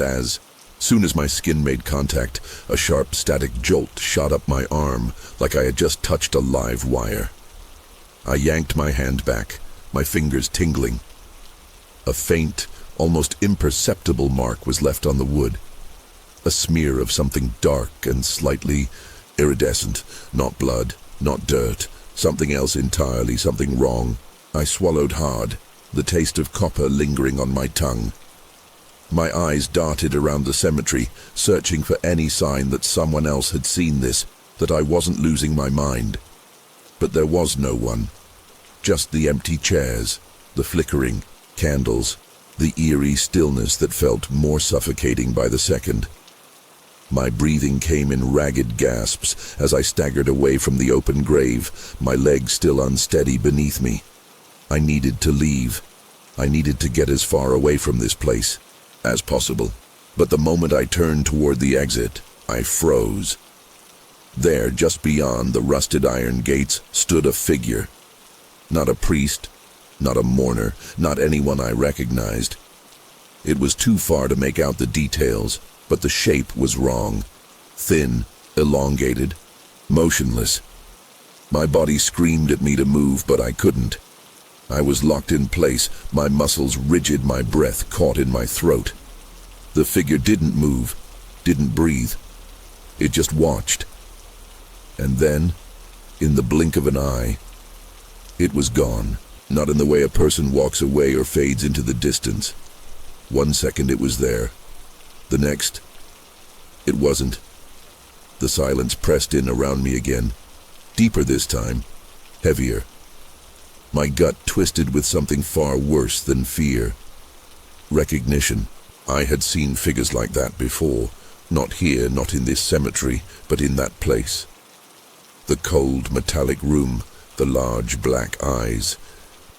soon as my skin made contact, a sharp static jolt shot up my arm, like I had just touched a live wire. I yanked my hand back, my fingers tingling. A faint, almost imperceptible mark was left on the wood. A smear of something dark and slightly iridescent, not blood, not dirt, something else entirely, something wrong. I swallowed hard, the taste of copper lingering on my tongue. My eyes darted around the cemetery, searching for any sign that someone else had seen this, that I wasn't losing my mind. But there was no one. Just the empty chairs, the flickering candles, the eerie stillness that felt more suffocating by the second. My breathing came in ragged gasps as I staggered away from the open grave, my legs still unsteady beneath me. I needed to leave. I needed to get as far away from this place as possible. But the moment I turned toward the exit, I froze. There, just beyond the rusted iron gates, stood a figure. Not a priest, not a mourner, not anyone I recognized. It was too far to make out the details, but the shape was wrong. Thin, elongated, motionless. My body screamed at me to move, but I couldn't. I was locked in place, my muscles rigid, my breath caught in my throat. The figure didn't move, didn't breathe. It just watched. And then, in the blink of an eye, it was gone. Not in the way a person walks away or fades into the distance. 1 second it was there. The next, it wasn't. The silence pressed in around me again. Deeper this time. Heavier. My gut twisted with something far worse than fear. Recognition. I had seen figures like that before. Not here, not in this cemetery, but in that place. The cold, metallic room, the large black eyes,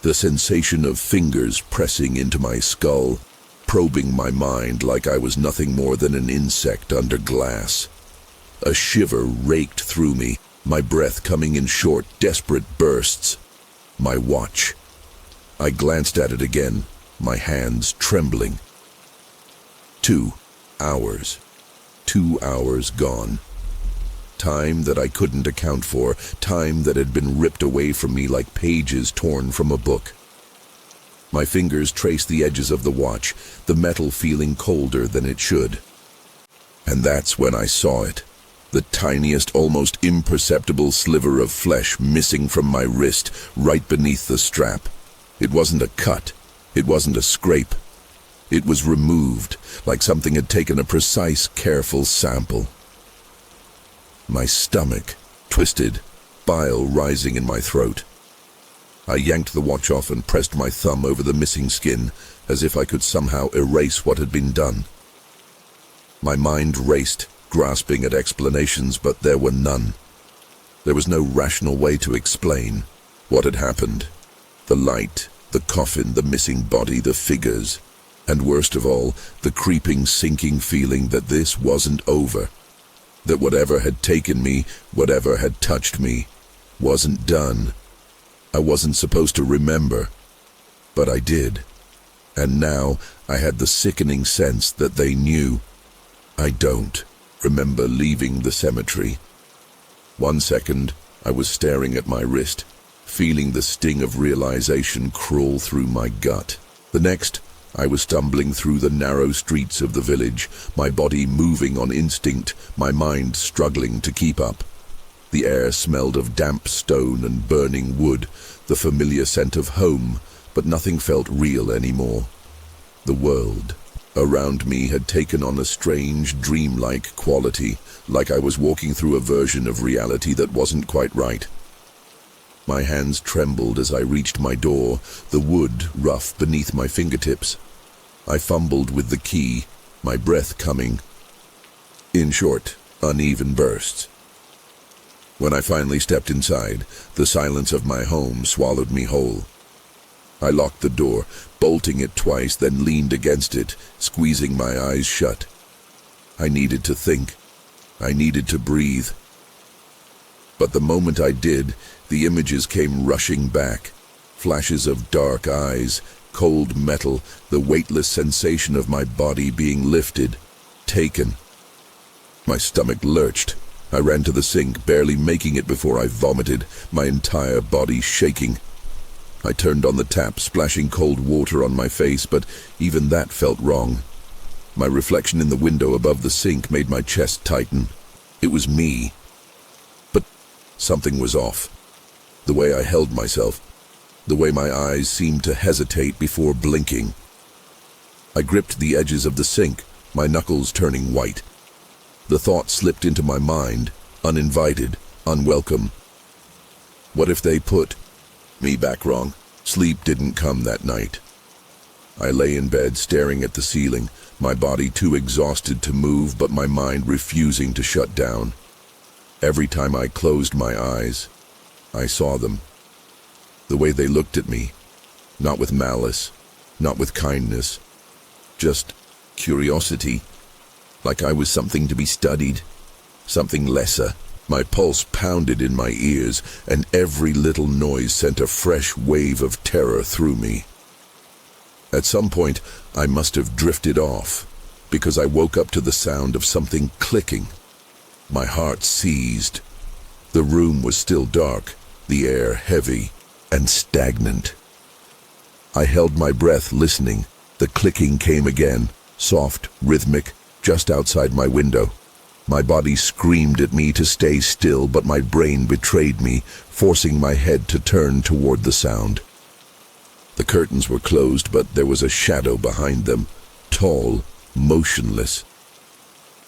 the sensation of fingers pressing into my skull, probing my mind like I was nothing more than an insect under glass. A shiver raked through me, my breath coming in short, desperate bursts. My watch. I glanced at it again, my hands trembling. 2 hours. 2 hours gone. Time that I couldn't account for, time that had been ripped away from me like pages torn from a book. My fingers traced the edges of the watch, the metal feeling colder than it should. And that's when I saw it. The tiniest, almost imperceptible sliver of flesh missing from my wrist, right beneath the strap. It wasn't a cut. It wasn't a scrape. It was removed, like something had taken a precise, careful sample. My stomach twisted, bile rising in my throat. I yanked the watch off and pressed my thumb over the missing skin, as if I could somehow erase what had been done. My mind raced, grasping at explanations, but there were none. There was no rational way to explain what had happened. The light, the coffin, the missing body, the figures, and worst of all, the creeping, sinking feeling that this wasn't over. That whatever had taken me, whatever had touched me, wasn't done. I wasn't supposed to remember, but I did. And now I had the sickening sense that they knew. I don't remember leaving the cemetery. 1 second, I was staring at my wrist, feeling the sting of realization crawl through my gut. The next, I was stumbling through the narrow streets of the village, my body moving on instinct, my mind struggling to keep up. The air smelled of damp stone and burning wood, the familiar scent of home, but nothing felt real anymore. The world around me had taken on a strange, dreamlike quality, like I was walking through a version of reality that wasn't quite right. My hands trembled as I reached my door, the wood rough beneath my fingertips. I fumbled with the key, my breath coming in short, uneven bursts. When I finally stepped inside, the silence of my home swallowed me whole. I locked the door, bolting it twice, then leaned against it, squeezing my eyes shut. I needed to think. I needed to breathe. But the moment I did, the images came rushing back. Flashes of dark eyes, cold metal, the weightless sensation of my body being lifted, taken. My stomach lurched. I ran to the sink, barely making it before I vomited, my entire body shaking. I turned on the tap, splashing cold water on my face, but even that felt wrong. My reflection in the window above the sink made my chest tighten. It was me. But something was off. The way I held myself, the way my eyes seemed to hesitate before blinking. I gripped the edges of the sink, my knuckles turning white. The thought slipped into my mind, uninvited, unwelcome. What if they put me back wrong? Sleep didn't come that night. I lay in bed staring at the ceiling, my body too exhausted to move but my mind refusing to shut down. Every time I closed my eyes, I saw them. The way they looked at me, not with malice, not with kindness, just curiosity. Like I was something to be studied, something lesser. My pulse pounded in my ears, and every little noise sent a fresh wave of terror through me. At some point, I must have drifted off, because I woke up to the sound of something clicking. My heart seized. The room was still dark, the air heavy and stagnant. I held my breath, listening. The clicking came again. soft, rhythmic, just outside my window. My body screamed at me to stay still, but my brain betrayed me, forcing my head to turn toward the sound. The curtains were closed, but there was a shadow behind them, tall, motionless.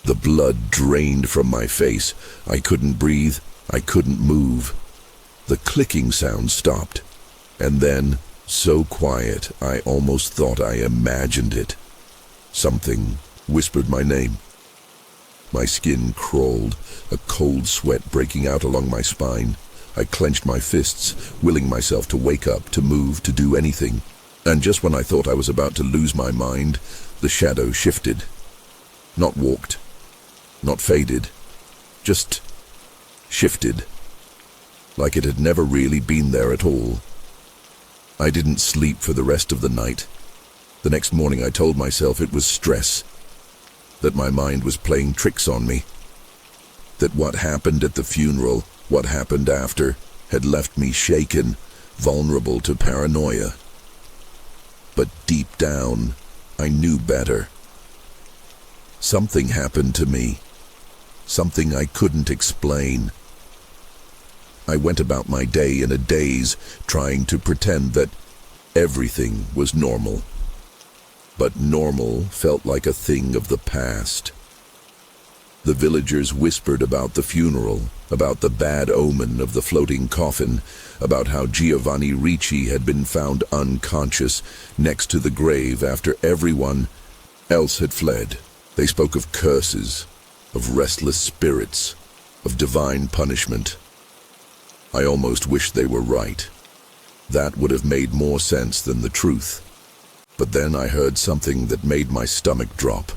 The blood drained from my face. I couldn't breathe. I couldn't move. The clicking sound stopped, and then, so quiet, I almost thought I imagined it. Something whispered my name. My skin crawled, a cold sweat breaking out along my spine. I clenched my fists, willing myself to wake up, to move, to do anything. And just when I thought I was about to lose my mind, the shadow shifted. Not walked, not faded, just shifted, like it had never really been there at all. I didn't sleep for the rest of the night. The next morning I told myself it was stress, that my mind was playing tricks on me, that what happened at the funeral, what happened after, had left me shaken, vulnerable to paranoia. But deep down, I knew better. Something happened to me, something I couldn't explain. I went about my day in a daze, trying to pretend that everything was normal. But normal felt like a thing of the past. The villagers whispered about the funeral, about the bad omen of the floating coffin, about how Giovanni Ricci had been found unconscious next to the grave after everyone else had fled. They spoke of curses, of restless spirits, of divine punishment. I almost wished they were right. That would have made more sense than the truth. But then I heard something that made my stomach drop.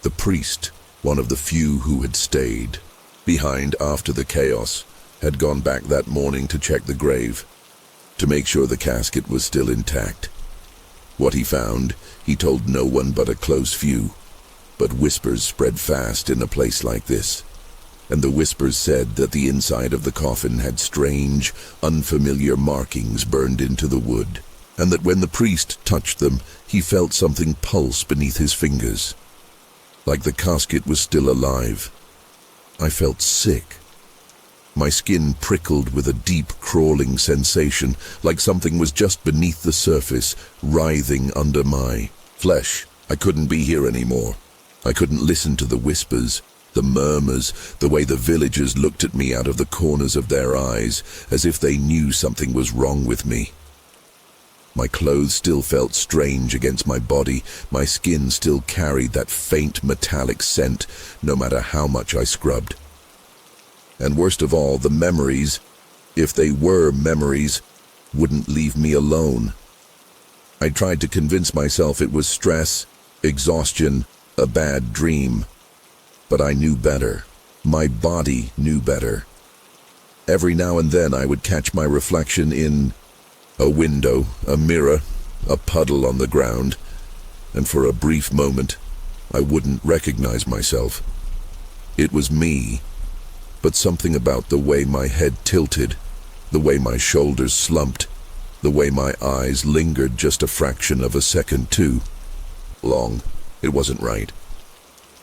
The priest, one of the few who had stayed behind after the chaos, had gone back that morning to check the grave, to make sure the casket was still intact. What he found, he told no one but a close few. But whispers spread fast in a place like this. And the whispers said that the inside of the coffin had strange, unfamiliar markings burned into the wood, and that when the priest touched them, he felt something pulse beneath his fingers, like the casket was still alive. I felt sick. My skin prickled with a deep, crawling sensation, like something was just beneath the surface, writhing under my flesh. I couldn't be here anymore. I couldn't listen to the whispers, the murmurs, the way the villagers looked at me out of the corners of their eyes, as if they knew something was wrong with me. My clothes still felt strange against my body. My skin still carried that faint metallic scent, no matter how much I scrubbed. And worst of all, the memories, if they were memories, wouldn't leave me alone. I tried to convince myself it was stress, exhaustion, a bad dream. But I knew better. My body knew better. Every now and then I would catch my reflection in a window, a mirror, a puddle on the ground, and for a brief moment, I wouldn't recognize myself. It was me, but something about the way my head tilted, the way my shoulders slumped, the way my eyes lingered just a fraction of a second too long. It wasn't right.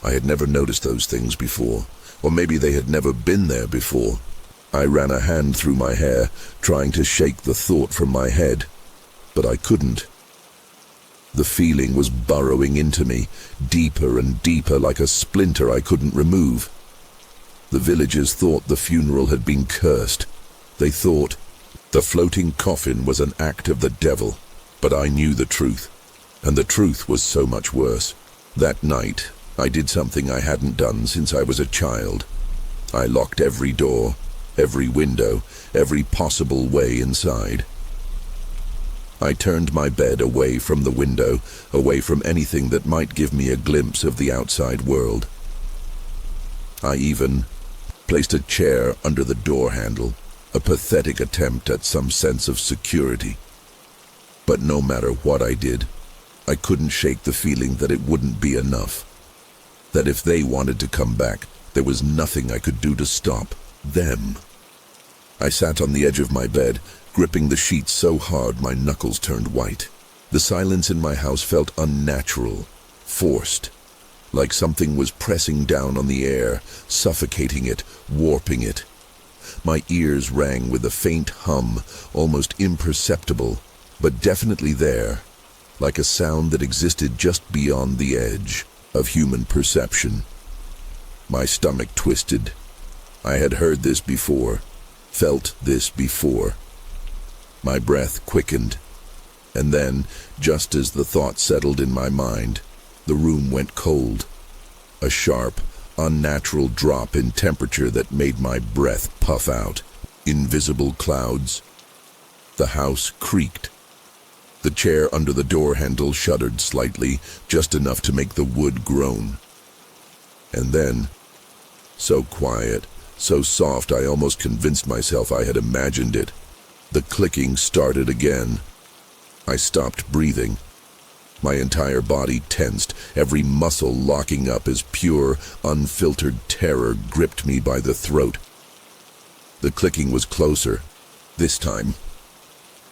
I had never noticed those things before, or maybe they had never been there before. I ran a hand through my hair, trying to shake the thought from my head, but I couldn't. The feeling was burrowing into me, deeper and deeper, like a splinter I couldn't remove. The villagers thought the funeral had been cursed. They thought the floating coffin was an act of the devil, but I knew the truth, and the truth was so much worse. That night, I did something I hadn't done since I was a child. I locked every door, every window, every possible way inside. I turned my bed away from the window, away from anything that might give me a glimpse of the outside world. I even placed a chair under the door handle, a pathetic attempt at some sense of security. But no matter what I did, I couldn't shake the feeling that it wouldn't be enough. That if they wanted to come back, there was nothing I could do to stop them. I sat on the edge of my bed, gripping the sheets so hard my knuckles turned white. The silence in my house felt unnatural, forced, like something was pressing down on the air, suffocating it, warping it. My ears rang with a faint hum, almost imperceptible, but definitely there, like a sound that existed just beyond the edge of human perception. My stomach twisted. I had heard this before, felt this before. My breath quickened, and then, just as the thought settled in my mind, the room went cold. A sharp, unnatural drop in temperature that made my breath puff out. Invisible clouds. The house creaked. The chair under the door handle shuddered slightly, just enough to make the wood groan. And then, so quiet, so soft I almost convinced myself I had imagined it, the clicking started again. I stopped breathing. My entire body tensed, every muscle locking up as pure, unfiltered terror gripped me by the throat. The clicking was closer, this time.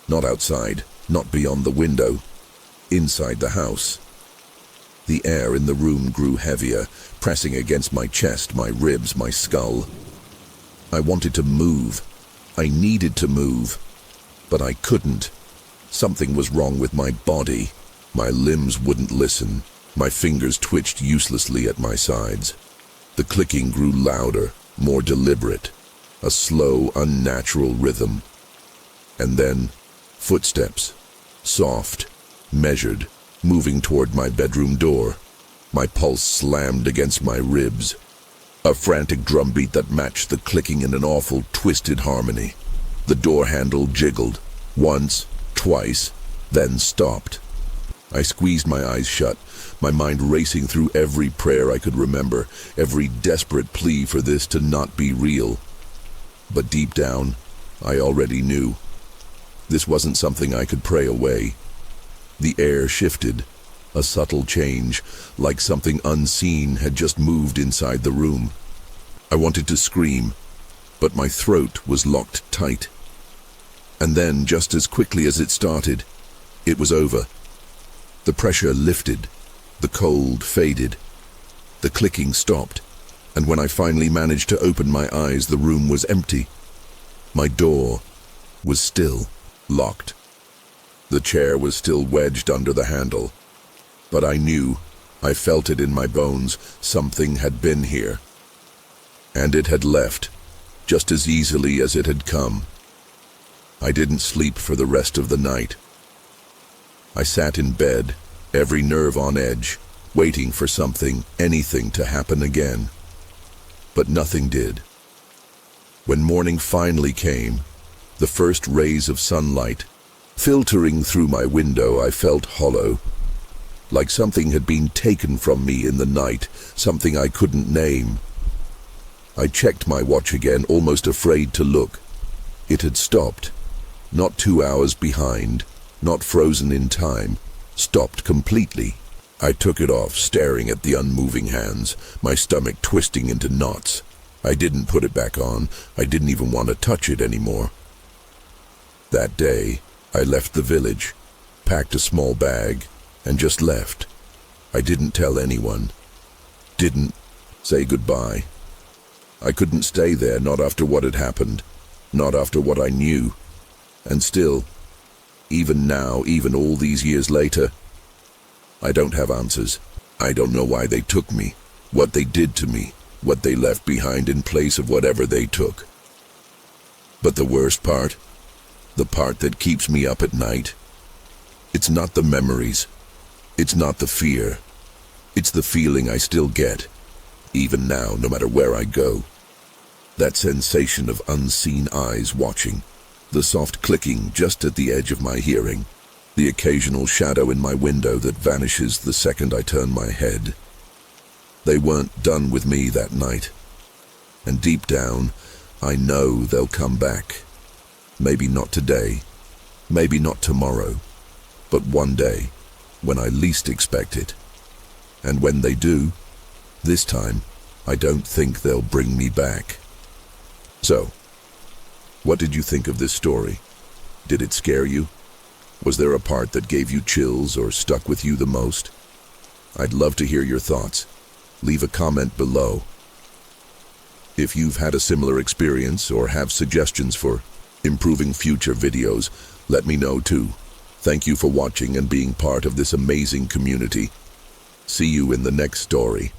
Not outside, not beyond the window, inside the house. The air in the room grew heavier, pressing against my chest, my ribs, my skull. I wanted to move. I needed to move. But I couldn't. Something was wrong with my body. My limbs wouldn't listen. My fingers twitched uselessly at my sides. The clicking grew louder, more deliberate. A slow, unnatural rhythm. And then, footsteps. Soft, measured, moving toward my bedroom door. My pulse slammed against my ribs. A frantic drumbeat that matched the clicking in an awful, twisted harmony. The door handle jiggled. Once, twice, then stopped. I squeezed my eyes shut, my mind racing through every prayer I could remember, every desperate plea for this to not be real. But deep down, I already knew. This wasn't something I could pray away. The air shifted, a subtle change, like something unseen had just moved inside the room. I wanted to scream, but my throat was locked tight. And then, just as quickly as it started, it was over. The pressure lifted, the cold faded, the clicking stopped, and when I finally managed to open my eyes, the room was empty. My door was still locked. The chair was still wedged under the handle, but I knew, I felt it in my bones, something had been here. And it had left, just as easily as it had come. I didn't sleep for the rest of the night. I sat in bed, every nerve on edge, waiting for something, anything to happen again. But nothing did. When morning finally came, the first rays of sunlight, filtering through my window, I felt hollow, like something had been taken from me in the night, something I couldn't name. I checked my watch again, almost afraid to look. It had stopped, not 2 hours behind, not frozen in time, stopped completely. I took it off, staring at the unmoving hands, my stomach twisting into knots. I didn't put it back on. I didn't even want to touch it anymore. That day, I left the village, packed a small bag, and just left. I didn't tell anyone. Didn't say goodbye. I couldn't stay there, not after what had happened, not after what I knew. And still, even now, even all these years later, I don't have answers. I don't know why they took me, what they did to me, what they left behind in place of whatever they took. But the worst part, the part that keeps me up at night, it's not the memories, it's not the fear, it's the feeling I still get, even now, no matter where I go. That sensation of unseen eyes watching, the soft clicking just at the edge of my hearing, the occasional shadow in my window that vanishes the second I turn my head. They weren't done with me that night. And deep down, I know they'll come back. Maybe not today, maybe not tomorrow, but one day, when I least expect it. And when they do, this time, I don't think they'll bring me back. So, what did you think of this story? Did it scare you? Was there a part that gave you chills or stuck with you the most? I'd love to hear your thoughts. Leave a comment below. If you've had a similar experience or have suggestions for improving future videos, let me know too. Thank you for watching and being part of this amazing community. See you in the next story.